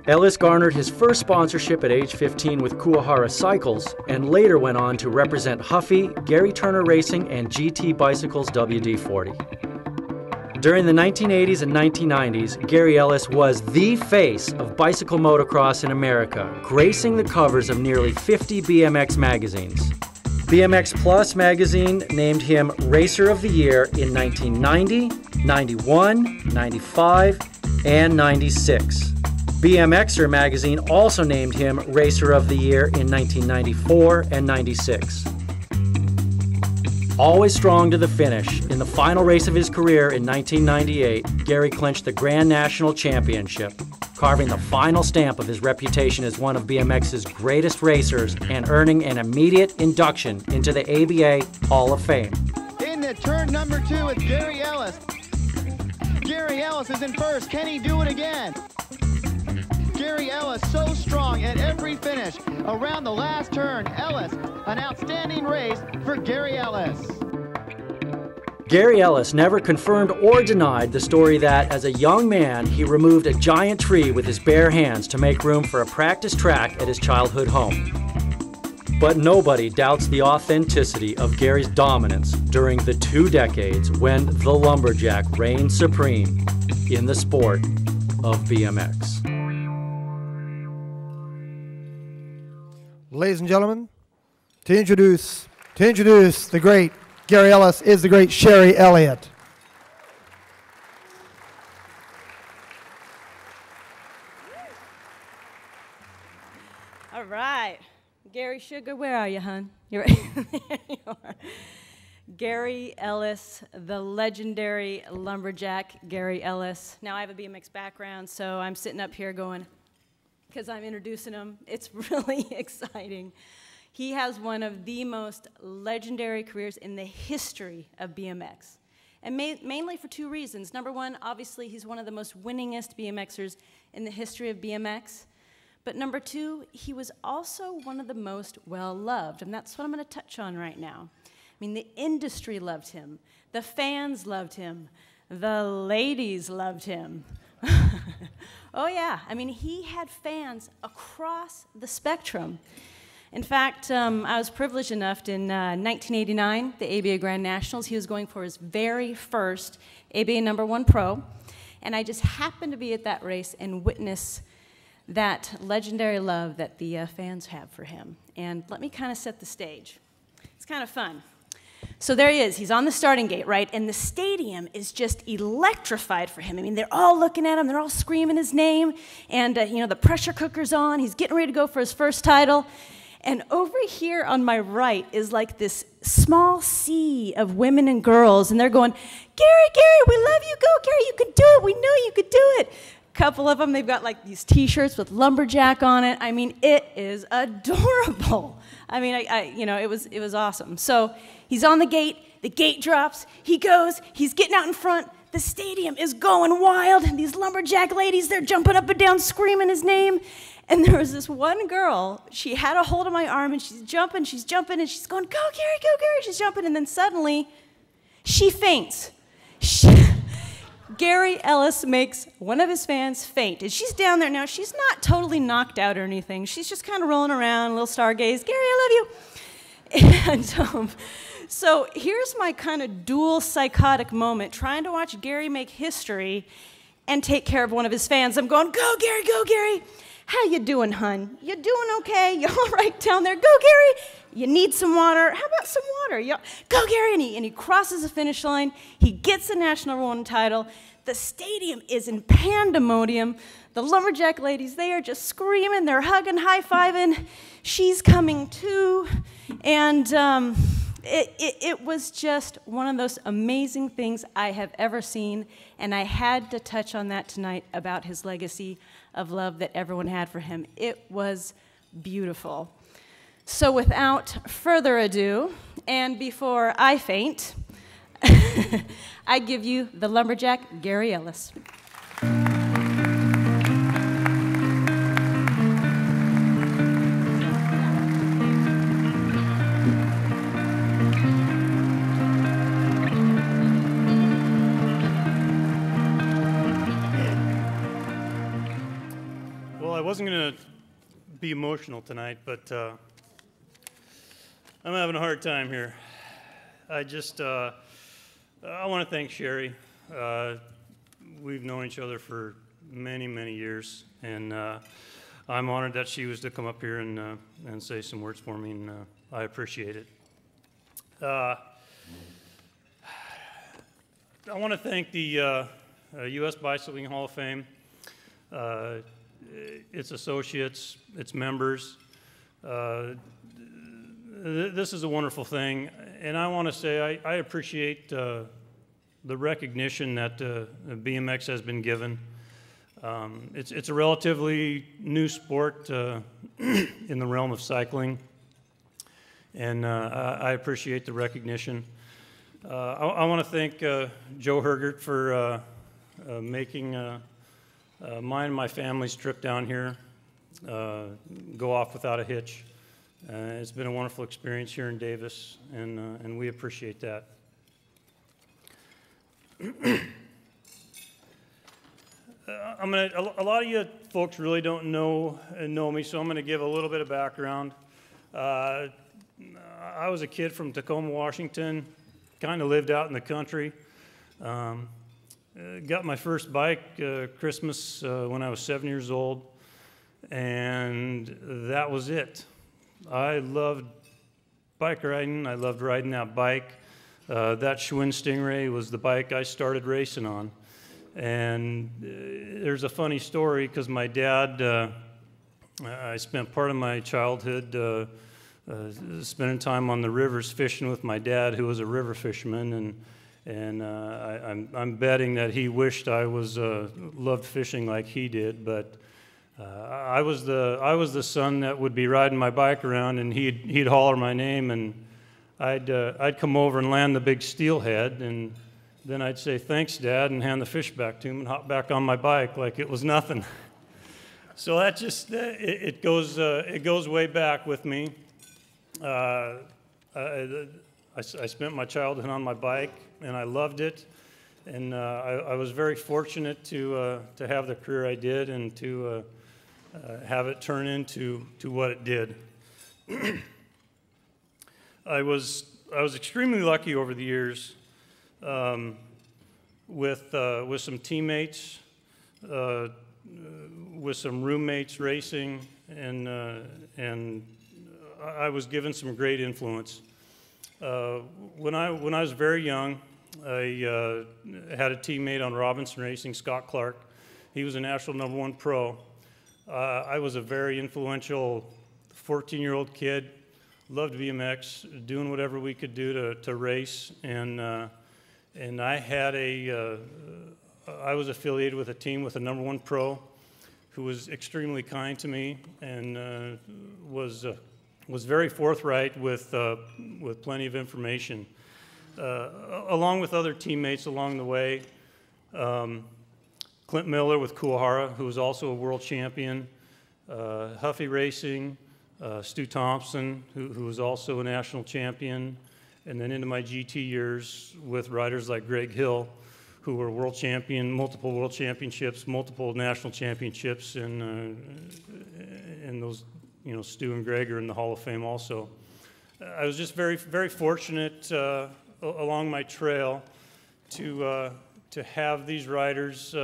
Ellis garnered his first sponsorship at age 15 with Kuwahara Cycles and later went on to represent Huffy, Gary Turner Racing, and GT Bicycles WD-40. During the 1980s and 1990s, Gary Ellis was the face of bicycle motocross in America, gracing the covers of nearly 50 BMX magazines. BMX Plus magazine named him Racer of the Year in 1990, 91, 95, and 96. BMXer magazine also named him Racer of the Year in 1994 and 96. Always strong to the finish, in the final race of his career in 1998, Gary clinched the Grand National Championship, carving the final stamp of his reputation as one of BMX's greatest racers and earning an immediate induction into the ABA Hall of Fame. In the turn number 2 with Gary Ellis. Gary Ellis is in first. Can he do it again? Gary Ellis so strong at every finish. Around the last turn, Ellis, an outstanding race for Gary Ellis. Gary Ellis never confirmed or denied the story that, as a young man, he removed a giant tree with his bare hands to make room for a practice track at his childhood home. But nobody doubts the authenticity of Gary's dominance during the 2 decades when the lumberjack reigned supreme in the sport of BMX. Ladies and gentlemen, to introduce the great Gary Ellis is the great Sherry Elliott. All right. Gary Sugar, where are you, hon? You're right. There you are. Gary Ellis, the legendary lumberjack Gary Ellis. Now, I have a BMX background, so I'm sitting up here going, because I'm introducing him. It's really exciting. He has one of the most legendary careers in the history of BMX, and mainly for 2 reasons. Number 1, obviously, he's one of the most winningest BMXers in the history of BMX. But number 2, he was also one of the most well-loved, and that's what I'm going to touch on right now. I mean, the industry loved him. The fans loved him. The ladies loved him. Oh, yeah. I mean, he had fans across the spectrum. In fact, I was privileged enough in 1989, the ABA Grand Nationals. He was going for his very first ABA #1 Pro. And I just happened to be at that race and witness that legendary love that the fans have for him. And let me kind of set the stage. It's kind of fun. So there he is. He's on the starting gate, right? And the stadium is just electrified for him. I mean, they're all looking at him. They're all screaming his name. And, you know, the pressure cooker's on. He's getting ready to go for his first title. And over here on my right is like this small sea of women and girls. And they're going, Gary, Gary, we love you. Go, Gary, you could do it. We know you could do it. A couple of them, they've got like these T-shirts with lumberjack on it. I mean, it is adorable. I mean, you know, it was awesome. So he's on the gate drops, he goes, he's getting out in front, the stadium is going wild, and these lumberjack ladies, they're jumping up and down, screaming his name, and there was this one girl, she had a hold of my arm, and she's jumping, and she's going, go Gary, she's jumping, and then suddenly, she faints. Gary Ellis makes one of his fans faint, and she's down there now. She's not totally knocked out or anything. She's just kind of rolling around, a little stargaze. Gary, I love you. And so here's my kind of dual psychotic moment, trying to watch Gary make history and take care of one of his fans. I'm going, go, Gary, go, Gary. How you doing, hun? You doing okay? You all right down there? Go, Gary. You need some water? How about some water? Go, Gary. And he crosses the finish line. He gets the National One title. The stadium is in pandemonium. The lumberjack ladies, they are just screaming. They're hugging, high-fiving. She's coming too. And it was just one of those amazing things I have ever seen. And I had to touch on that tonight about his legacy of love that everyone had for him. It was beautiful. So without further ado, and before I faint, I give you the lumberjack, Gary Ellis. Well, I wasn't going to be emotional tonight, but I'm having a hard time here. I want to thank Sherry. We've known each other for many, many years, and I'm honored that she was to come up here and say some words for me, and I appreciate it. I want to thank the U.S. Bicycling Hall of Fame, its associates, its members. This is a wonderful thing, and I want to say I appreciate the recognition that BMX has been given. It's a relatively new sport in the realm of cycling, and I appreciate the recognition. I want to thank Joe Hergert for making mine and my family's trip down here go off without a hitch. It's been a wonderful experience here in Davis, and we appreciate that. A lot of you folks really don't know me, so I'm going to give a little bit of background. I was a kid from Tacoma, Washington, kind of lived out in the country. Got my first bike Christmas when I was 7 years old, and that was it. I loved bike riding. I loved riding that bike. That Schwinn Stingray was the bike I started racing on. And there's a funny story because my dad, I spent part of my childhood spending time on the rivers fishing with my dad, who was a river fisherman, and I'm betting that he wished I was loved fishing like he did, but I was the son that would be riding my bike around, and he'd holler my name, and I'd come over and land the big steelhead, and then I'd say thanks, Dad, and hand the fish back to him and hop back on my bike like it was nothing. So that just it goes way back with me. I spent my childhood on my bike, and I loved it, and I was very fortunate to have the career I did and to have it turn into what it did. I was extremely lucky over the years with some teammates, with some roommates racing, and I was given some great influence. When I was very young, I had a teammate on Robinson Racing, Scott Clark. He was a national #1 pro. I was a very influential 14-year-old kid, loved BMX, doing whatever we could do to race, and I had I was affiliated with a team with a #1 pro who was extremely kind to me and was very forthright with plenty of information, along with other teammates along the way. Clint Miller with Kuwahara, who was also a world champion, Huffy Racing, Stu Thompson, who was also a national champion, and then into my GT years with riders like Greg Hill, who were world champion, multiple world championships, multiple national championships, and those, Stu and Greg are in the Hall of Fame also. I was just very, very fortunate along my trail to have these riders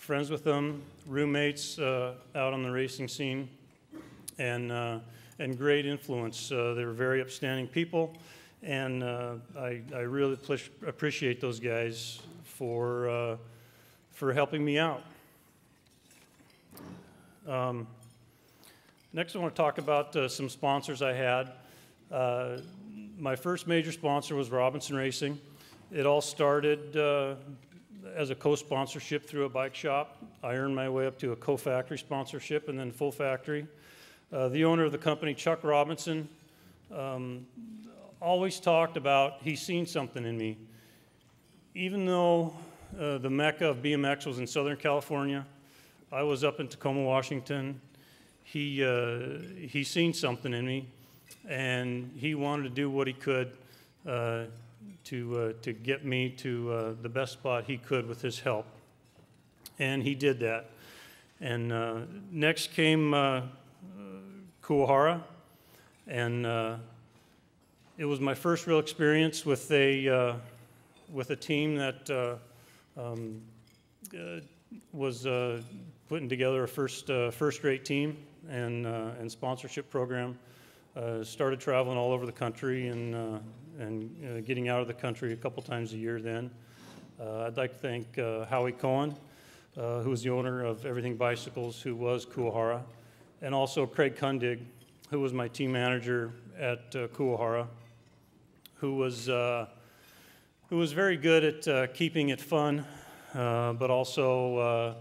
friends with them, roommates out on the racing scene, and great influence. They were very upstanding people, and I really appreciate those guys for helping me out. Next, I want to talk about some sponsors I had. My first major sponsor was Robinson Racing. It all started as a co-sponsorship through a bike shop. I earned my way up to a co-factory sponsorship and then full factory. The owner of the company, Chuck Robinson, always talked about he's seen something in me. Even though the mecca of BMX was in Southern California, I was up in Tacoma, Washington. He seen something in me, and he wanted to do what he could to get me to the best spot he could with his help, and he did that. And next came Kuwahara, and it was my first real experience with a team that was putting together a first-rate team and sponsorship program. Started traveling all over the country and getting out of the country a couple times a year then. I'd like to thank Howie Cohen, who was the owner of Everything Bicycles, who was Kuwahara, and also Craig Kundig, who was my team manager at Kuwahara, who was very good at keeping it fun, but also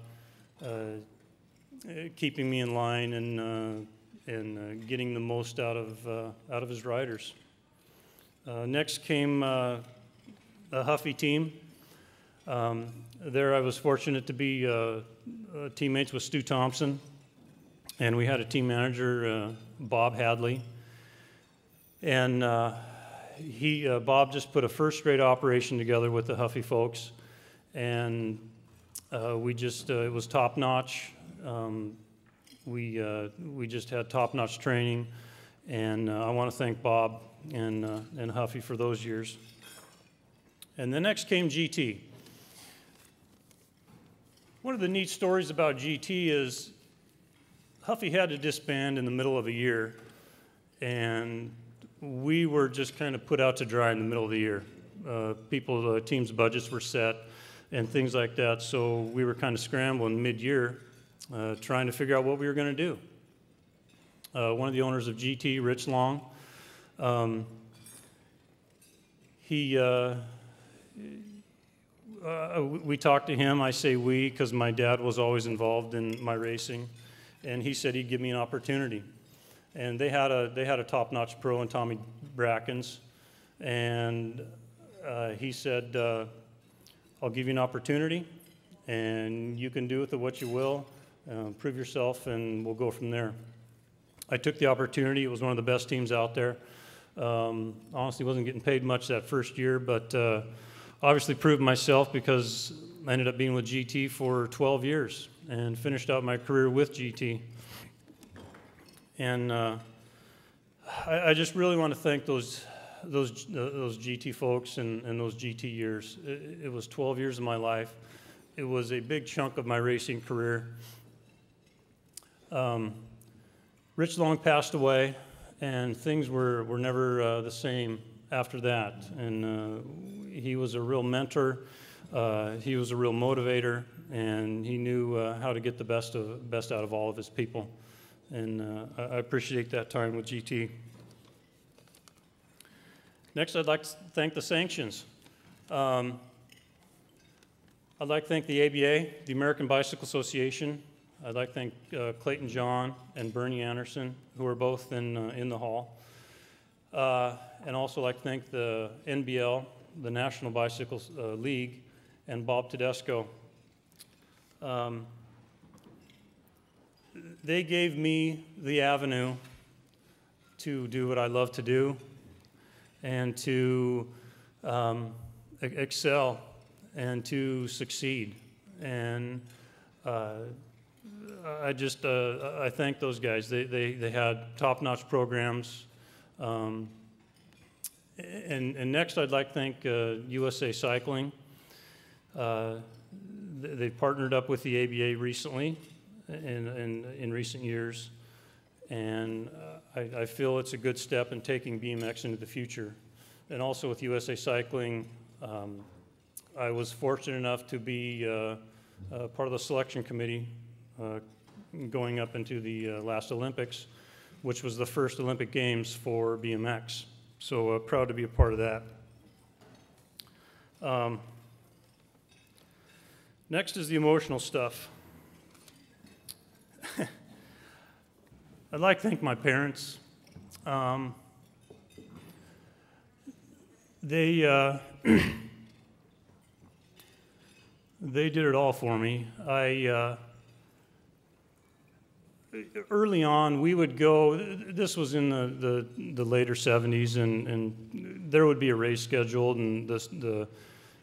keeping me in line and getting the most out of his riders. Next came a Huffy team. There I was fortunate to be teammates with Stu Thompson, and we had a team manager, Bob Hadley. And Bob just put a first-rate operation together with the Huffy folks, and it was top-notch. We just had top-notch training, and I want to thank Bob and Huffy for those years. And then next came GT. One of the neat stories about GT is Huffy had to disband in the middle of a year, and we were just kind of put out to dry in the middle of the year. Teams' budgets were set and things like that, so we were kind of scrambling mid-year, trying to figure out what we were going to do. One of the owners of GT, Rich Long, we talked to him. I say we because my dad was always involved in my racing, and he said he'd give me an opportunity. And they had a top-notch pro in Tommy Brackens, and he said, I'll give you an opportunity, and you can do with it what you will. Prove yourself, and we'll go from there. I took the opportunity. It was one of the best teams out there. Honestly, wasn't getting paid much that first year, but obviously proved myself because I ended up being with GT for 12 years and finished out my career with GT. And I just really want to thank those GT folks and those GT years. It was 12 years of my life. It was a big chunk of my racing career. Rich Long passed away, and things were never the same after that. And he was a real mentor. He was a real motivator, and he knew how to get the best out of all of his people. And I appreciate that time with GT. Next, I'd like to thank the sanctions. I'd like to thank the ABA, the American Bicycle Association. I'd like to thank Clayton John and Bernie Anderson, who are both in the hall. And also like to thank the NBL, the National Bicycle League, and Bob Tedesco. They gave me the avenue to do what I love to do and to excel and to succeed. And I thank those guys. They had top-notch programs. And next, I'd like to thank USA Cycling. They've partnered up with the ABA recently, in recent years, and I feel it's a good step in taking BMX into the future. And also with USA Cycling, I was fortunate enough to be part of the selection committee going up into the last Olympics, which was the first Olympic Games for BMX. So proud to be a part of that. Next is the emotional stuff. I'd like to thank my parents. They did it all for me. Early on, we would go, this was in the later 70s, and there would be a race scheduled, and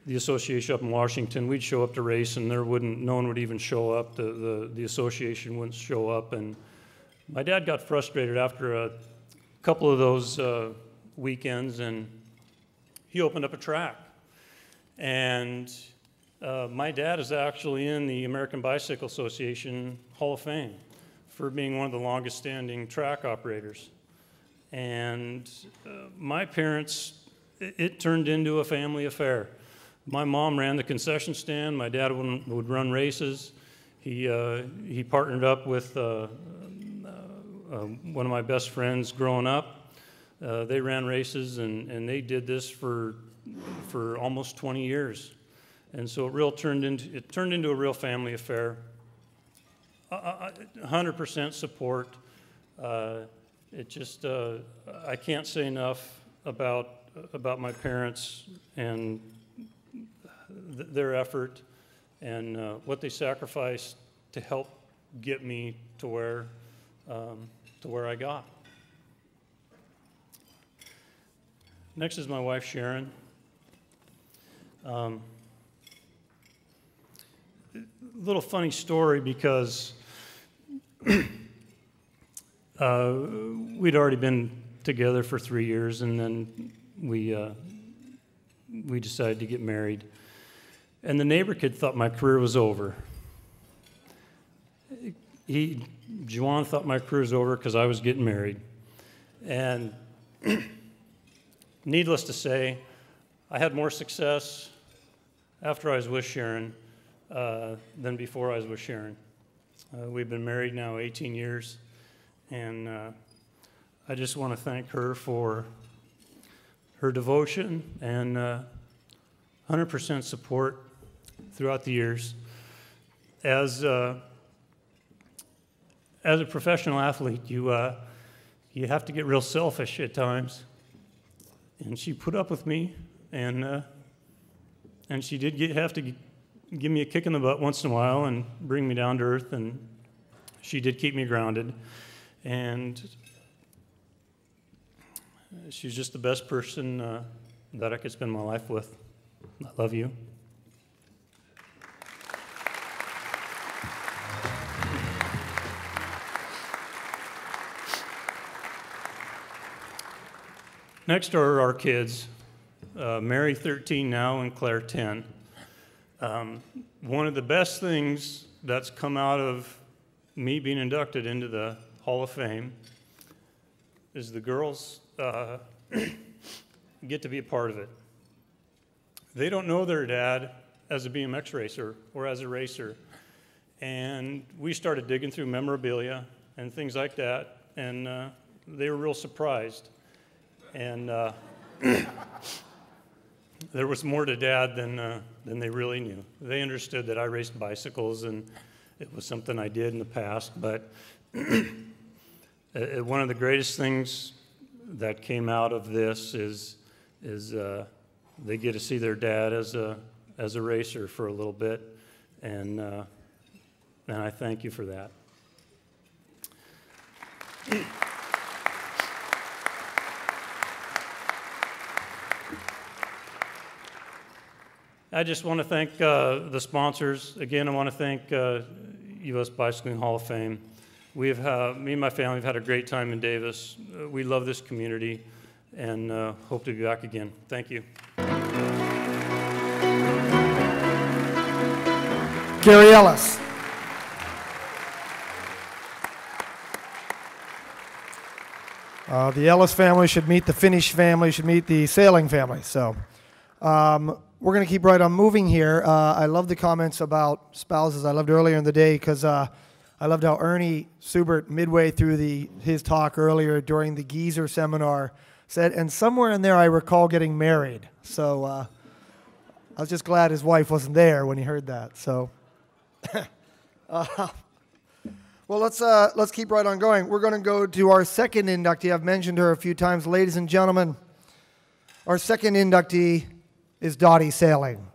the association up in Washington, we'd show up to race, and no one would even show up. The association wouldn't show up, and my dad got frustrated after a couple of those weekends, and he opened up a track. And my dad is actually in the American Bicycle Association Hall of Fame for being one of the longest standing track operators. And my parents, it turned into a family affair. My mom ran the concession stand, my dad would run races. He partnered up with one of my best friends growing up. They ran races, and they did this for almost 20 years. And so it turned into a real family affair. 100% support. It just, I can't say enough about my parents and their effort and what they sacrificed to help get me to where I got. Next is my wife, Sharon. Little funny story because we'd already been together for 3 years, and then we decided to get married. And the neighbor kid thought my career was over. Juwan thought my career was over because I was getting married. And needless to say, I had more success after I was with Sharon than before I was with Sharon. We've been married now 18 years, and I just want to thank her for her devotion and 100% support throughout the years. As a professional athlete, you have to get real selfish at times, and she put up with me, and she did have to give me a kick in the butt once in a while and bring me down to earth, and she did keep me grounded. And she's just the best person that I could spend my life with. I love you. Next are our kids, Mary 13 now and Claire 10. One of the best things that's come out of me being inducted into the Hall of Fame is the girls get to be a part of it. They don't know their dad as a BMX racer or as a racer. And we started digging through memorabilia and things like that, and they were real surprised. And there was more to Dad than they really knew. They understood that I raced bicycles, and it was something I did in the past. But one of the greatest things that came out of this is they get to see their dad as a racer for a little bit, and I thank you for that. I just want to thank the sponsors. Again, I want to thank U.S. Bicycling Hall of Fame. Me and my family have had a great time in Davis. We love this community and hope to be back again. Thank you. Gary Ellis. The Ellis family should meet the Finnish family, should meet the sailing family. So we're going to keep right on moving here. I love the comments about spouses. I loved earlier in the day because I loved how Ernie Subert, midway through his talk earlier during the Geezer seminar, said, and somewhere in there I recall getting married. So I was just glad his wife wasn't there when he heard that. So, well, let's keep right on going. We're going to go to our second inductee. I've mentioned her a few times. Ladies and gentlemen, our second inductee is Dottie Sailing.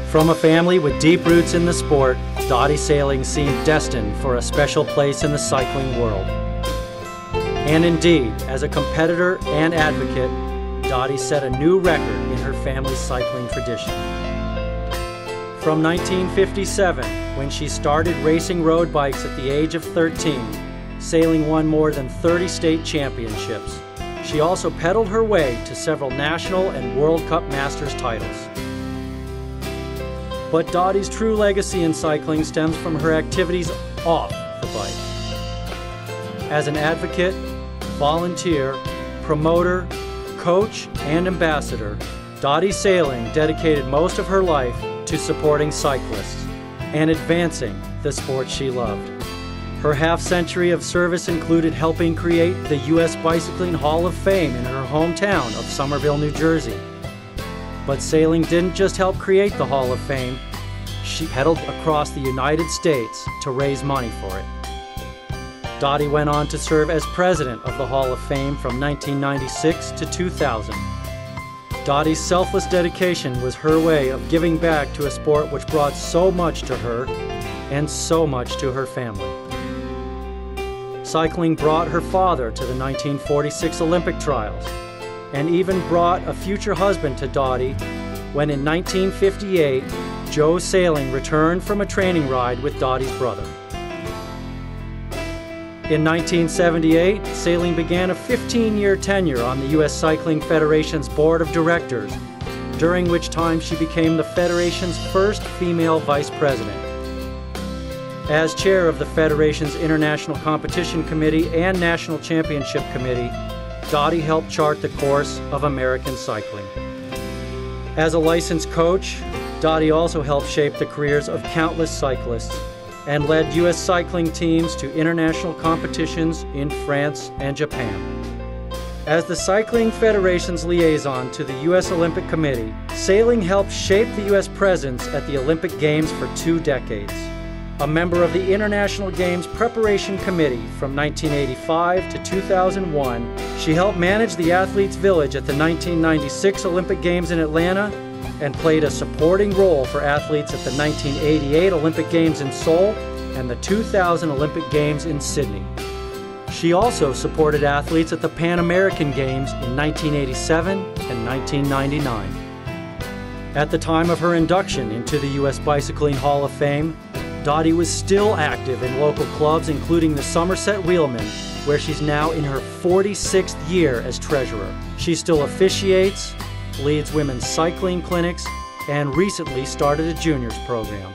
From a family with deep roots in the sport, Dottie Sailing seemed destined for a special place in the cycling world. And indeed, as a competitor and advocate, Dottie set a new record in her family's cycling tradition. From 1957, when she started racing road bikes at the age of 13, Sailing won more than 30 state championships. She also pedaled her way to several national and World Cup Masters titles. But Dottie's true legacy in cycling stems from her activities off the bike. As an advocate, volunteer, promoter, coach, and ambassador, Dottie Sailing dedicated most of her life to supporting cyclists and advancing the sport she loved. Her half-century of service included helping create the U.S. Bicycling Hall of Fame in her hometown of Somerville, New Jersey. But Sailing didn't just help create the Hall of Fame, she pedaled across the United States to raise money for it. Dottie went on to serve as president of the Hall of Fame from 1996 to 2000. Dottie's selfless dedication was her way of giving back to a sport which brought so much to her and so much to her family. Cycling brought her father to the 1946 Olympic trials and even brought a future husband to Dottie when in 1958, Joe Sailing returned from a training ride with Dottie's brother. In 1978, Sailing began a 15-year tenure on the U.S. Cycling Federation's board of directors, during which time she became the Federation's first female vice president. As chair of the Federation's International Competition Committee and National Championship Committee, Dottie helped chart the course of American cycling. As a licensed coach, Dottie also helped shape the careers of countless cyclists and led U.S. cycling teams to international competitions in France and Japan. As the Cycling Federation's liaison to the U.S. Olympic Committee, Sailing helped shape the U.S. presence at the Olympic Games for 2 decades. A member of the International Games Preparation Committee from 1985 to 2001, she helped manage the Athletes' Village at the 1996 Olympic Games in Atlanta and played a supporting role for athletes at the 1988 Olympic Games in Seoul and the 2000 Olympic Games in Sydney. She also supported athletes at the Pan American Games in 1987 and 1999. At the time of her induction into the U.S. Bicycling Hall of Fame, Dottie was still active in local clubs, including the Somerset Wheelmen, where she's now in her 46th year as treasurer. She still officiates, leads women's cycling clinics, and recently started a juniors program.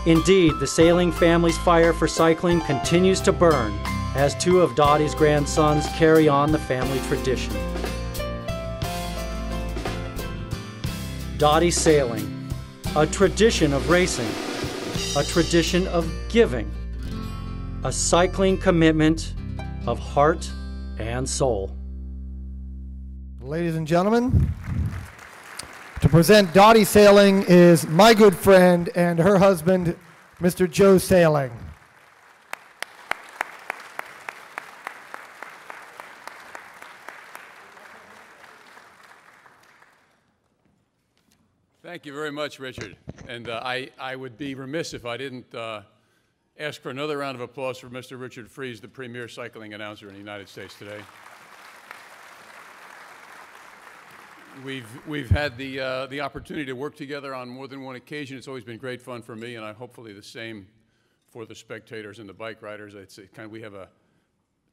Indeed, the Sailing family's fire for cycling continues to burn as 2 of Dottie's grandsons carry on the family tradition. Dottie Sailing, a tradition of racing, a tradition of giving, a cycling commitment of heart and soul. Ladies and gentlemen, to present Dottie Sailing is my good friend and her husband, Mr. Joe Sailing. Thank you very much, Richard. And I would be remiss if I didn't ask for another round of applause for Mr. Richard Fries, the premier cycling announcer in the United States today. We've had the opportunity to work together on more than one occasion. It's always been great fun for me, and hopefully the same for the spectators and the bike riders. We have a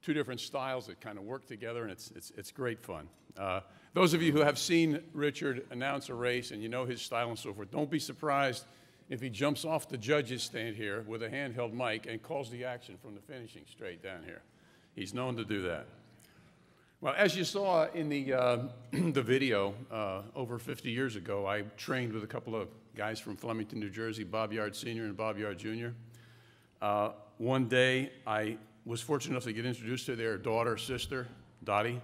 two different styles that kind of work together, and it's great fun. Those of you who have seen Richard announce a race and you know his style and so forth, don't be surprised if he jumps off the judges' stand here with a handheld mic and calls the action from the finishing straight down here. He's known to do that. Well, as you saw in the, the video, over 50 years ago, I trained with a couple of guys from Flemington, New Jersey, Bob Yard Sr. and Bob Yard Jr. One day, I was fortunate enough to get introduced to their daughter, sister, Dottie,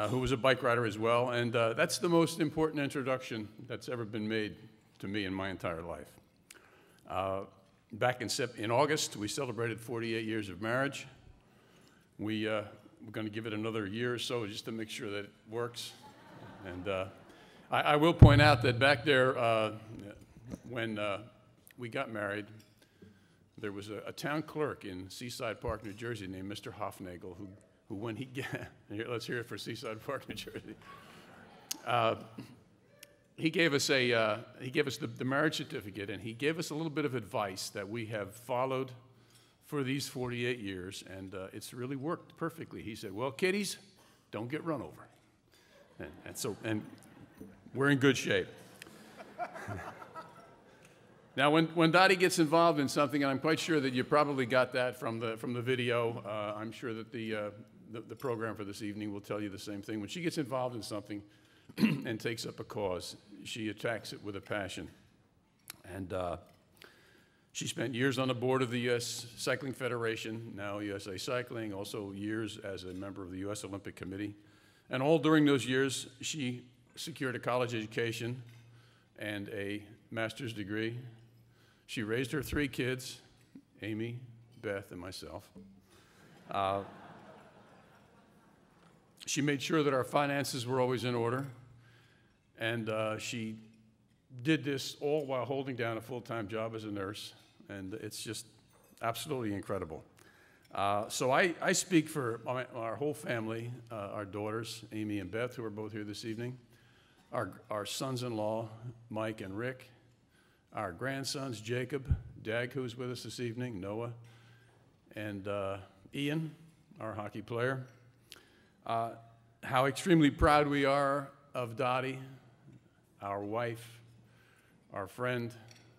who was a bike rider as well, and that's the most important introduction that's ever been made to me in my entire life. Back in August, we celebrated 48 years of marriage. We're going to give it another year or so just to make sure that it works. And I will point out that back there, when we got married, there was a town clerk in Seaside Park, New Jersey, named Mr. Hofnagel, who when he here, let's hear it for Seaside Park, New Jersey. He gave us the marriage certificate, and he gave us a little bit of advice that we have followed for these 48 years, and it's really worked perfectly. He said, well, kiddies, don't get run over. And we're in good shape. Now, when Dottie gets involved in something, and I'm quite sure that you probably got that from the video, I'm sure that the program for this evening will tell you the same thing. When she gets involved in something and takes up a cause, she attacks it with a passion. And she spent years on the board of the U.S. Cycling Federation, now USA Cycling, also years as a member of the U.S. Olympic Committee. And all during those years, she secured a college education and a master's degree. She raised her 3 kids, Amy, Beth, and myself. She made sure that our finances were always in order. And she did this all while holding down a full-time job as a nurse. And it's just absolutely incredible. So I speak for our whole family, our daughters, Amy and Beth, who are both here this evening, our sons-in-law, Mike and Rick, our grandsons, Jacob, Dag, who's with us this evening, Noah, and Ian, our hockey player. How extremely proud we are of Dottie, our wife, our friend,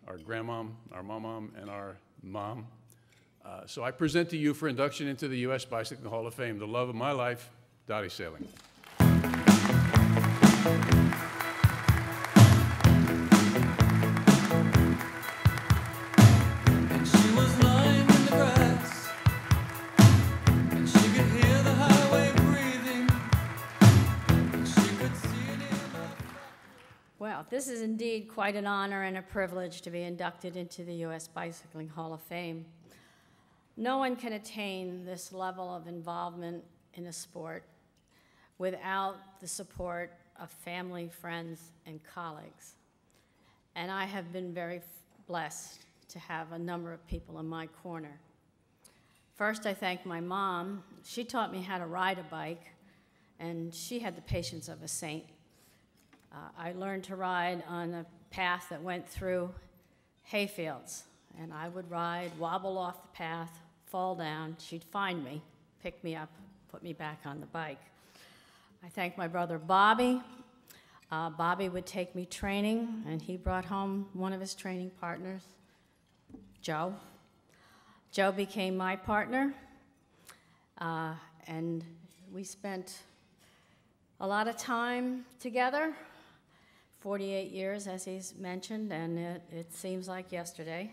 our grandmom, our mom, and our mom. So I present to you for induction into the U.S. Bicycling Hall of Fame, the love of my life, Dottie Sailing. Well, this is indeed quite an honor and a privilege to be inducted into the U.S. Bicycling Hall of Fame. No one can attain this level of involvement in a sport without the support of family, friends, and colleagues. And I have been very blessed to have a number of people in my corner. First, I thank my mom. She taught me how to ride a bike, and she had the patience of a saint. I learned to ride on a path that went through hayfields, and I would ride, wobble off the path, fall down. She'd find me, pick me up, put me back on the bike. I thank my brother Bobby. Bobby would take me training, and he brought home one of his training partners, Joe. Joe became my partner, and we spent a lot of time together, 48 years, as he's mentioned, and it seems like yesterday.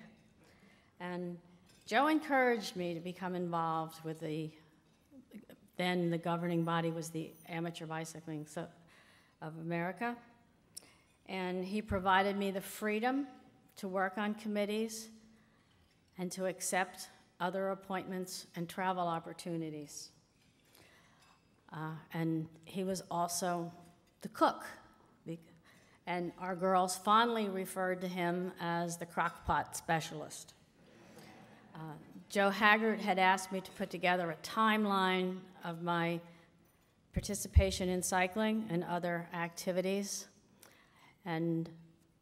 And Joe encouraged me to become involved with then the governing body was the Amateur Bicycling of America. And he provided me the freedom to work on committees and to accept other appointments and travel opportunities. And he was also the cook. And our girls fondly referred to him as the crock-pot specialist. Joe Haggart had asked me to put together a timeline of my participation in cycling and other activities. And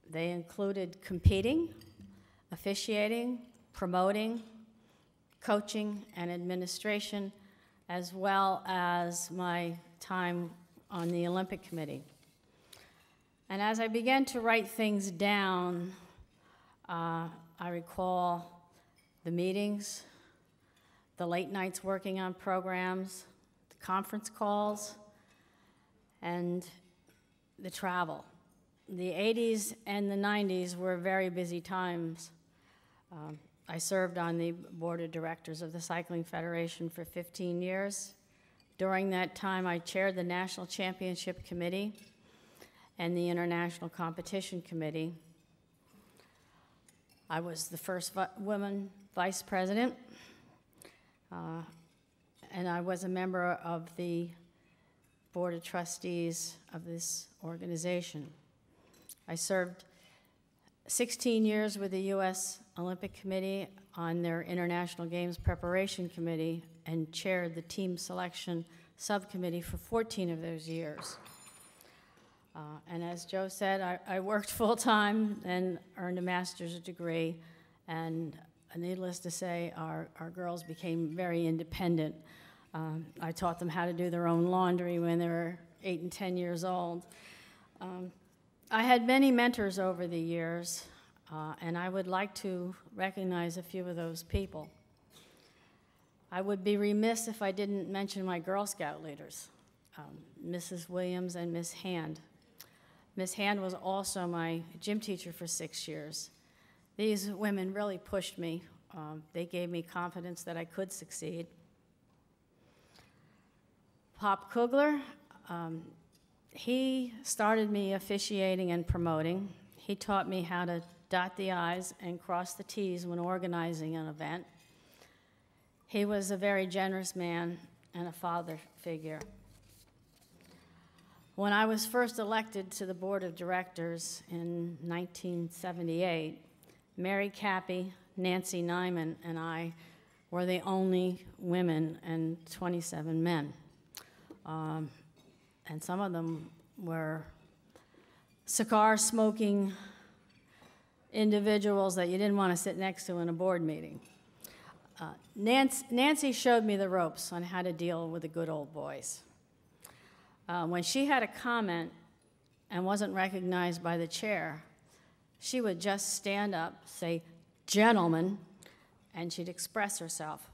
they included competing, officiating, promoting, coaching, and administration as well as my time on the Olympic Committee. And as I began to write things down, I recall the meetings, the late nights working on programs, the conference calls, and the travel. The 80s and the 90s were very busy times. I served on the board of directors of the Cycling Federation for 15 years. During that time, I chaired the National Championship Committee and the International Competition Committee. I was the first woman vice president, and I was a member of the board of trustees of this organization. I served 16 years with the U.S. Olympic Committee on their International Games Preparation Committee and chaired the team selection subcommittee for 14 of those years. And as Joe said, I worked full-time and earned a master's degree, and needless to say, our girls became very independent. I taught them how to do their own laundry when they were 8 and 10 years old. I had many mentors over the years, and I would like to recognize a few of those people. I would be remiss if I didn't mention my Girl Scout leaders, Mrs. Williams and Miss Hand. Miss Hand was also my gym teacher for 6 years. These women really pushed me. They gave me confidence that I could succeed. Pop Kugler, he started me officiating and promoting. He taught me how to dot the I's and cross the T's when organizing an event. He was a very generous man and a father figure. When I was first elected to the board of directors in 1978, Mary Cappy, Nancy Nyman, and I were the only women and 27 men. And some of them were cigar-smoking individuals that you didn't want to sit next to in a board meeting. Nancy showed me the ropes on how to deal with the good old boys. When she had a comment and wasn't recognized by the chair, she would just stand up, say, "Gentlemen," and she'd express herself.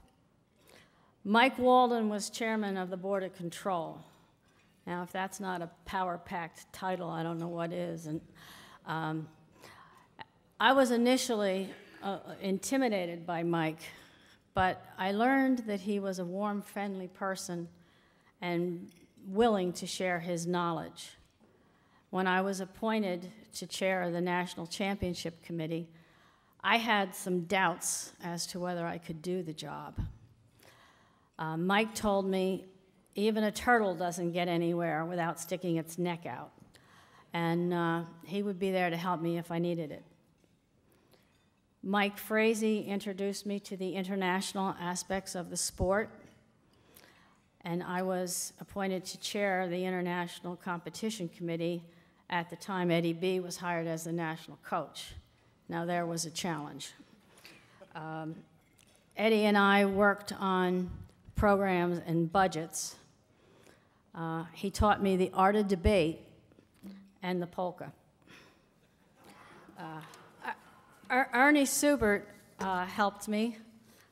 Mike Walden was chairman of the Board of Control. Now, if that's not a power-packed title, I don't know what is. And I was initially intimidated by Mike, but I learned that he was a warm, friendly person and willing to share his knowledge. When I was appointed to chair the National Championship Committee, I had some doubts as to whether I could do the job. Mike told me even a turtle doesn't get anywhere without sticking its neck out, and he would be there to help me if I needed it. Mike Frazee introduced me to the international aspects of the sport, and I was appointed to chair the International Competition Committee. At the time, Eddie B. was hired as the national coach. Now, there was a challenge. Eddie and I worked on programs and budgets. He taught me the art of debate and the polka. Ernie Subert helped me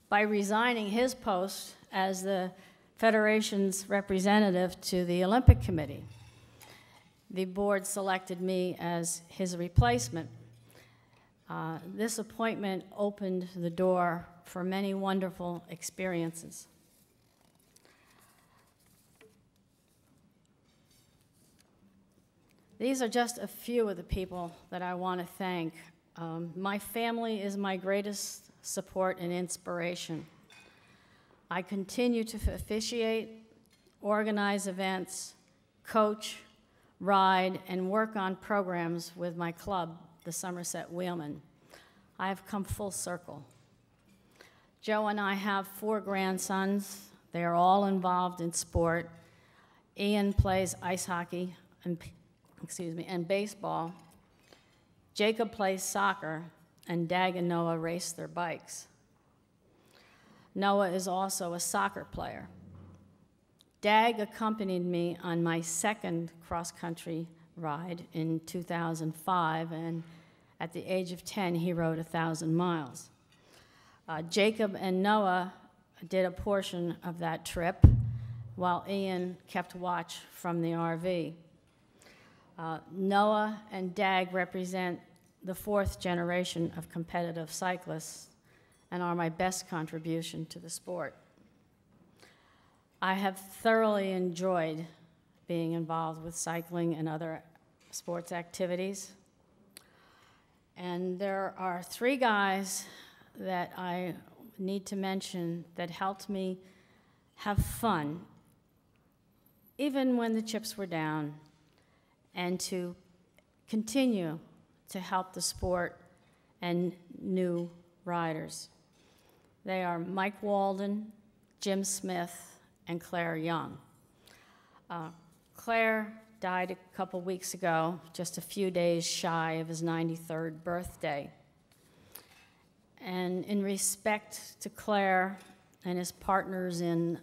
by resigning his post as the Federation's representative to the Olympic Committee. The board selected me as his replacement. This appointment opened the door for many wonderful experiences. These are just a few of the people that I want to thank. My family is my greatest support and inspiration. I continue to officiate, organize events, coach, ride, and work on programs with my club, the Somerset Wheelmen. I have come full circle. Joe and I have 4 grandsons. They are all involved in sport. Ian plays ice hockey and baseball. Jacob plays soccer, and Dag and Noah race their bikes. Noah is also a soccer player. Dag accompanied me on my second cross-country ride in 2005, and at the age of 10, he rode 1,000 miles. Jacob and Noah did a portion of that trip, while Ian kept watch from the RV. Noah and Dag represent the fourth generation of competitive cyclists and are my best contribution to the sport. I have thoroughly enjoyed being involved with cycling and other sports activities. And there are three guys that I need to mention that helped me have fun, even when the chips were down, and to continue to help the sport and new riders. They are Mike Walden, Jim Smith, and Claire Young. Claire died a couple weeks ago, just a few days shy of his 93rd birthday. And in respect to Claire and his partners in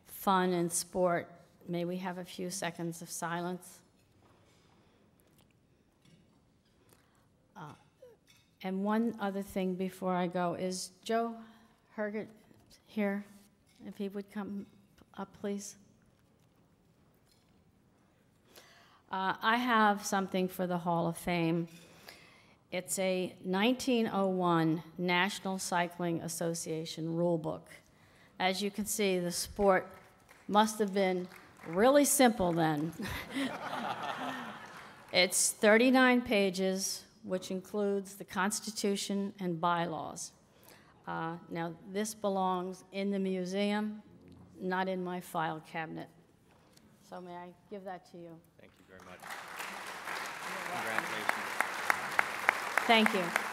fun and sport, may we have a few seconds of silence? And one other thing before I go, is Joe Herget here? If he would come up, please. I have something for the Hall of Fame. It's a 1901 National Cycling Association rule book. As you can see, the sport must have been really simple then. It's 39 pages, which includes the Constitution and bylaws. Now, this belongs in the museum, not in my file cabinet. So may I give that to you? Thank you very much. Congratulations. Thank you.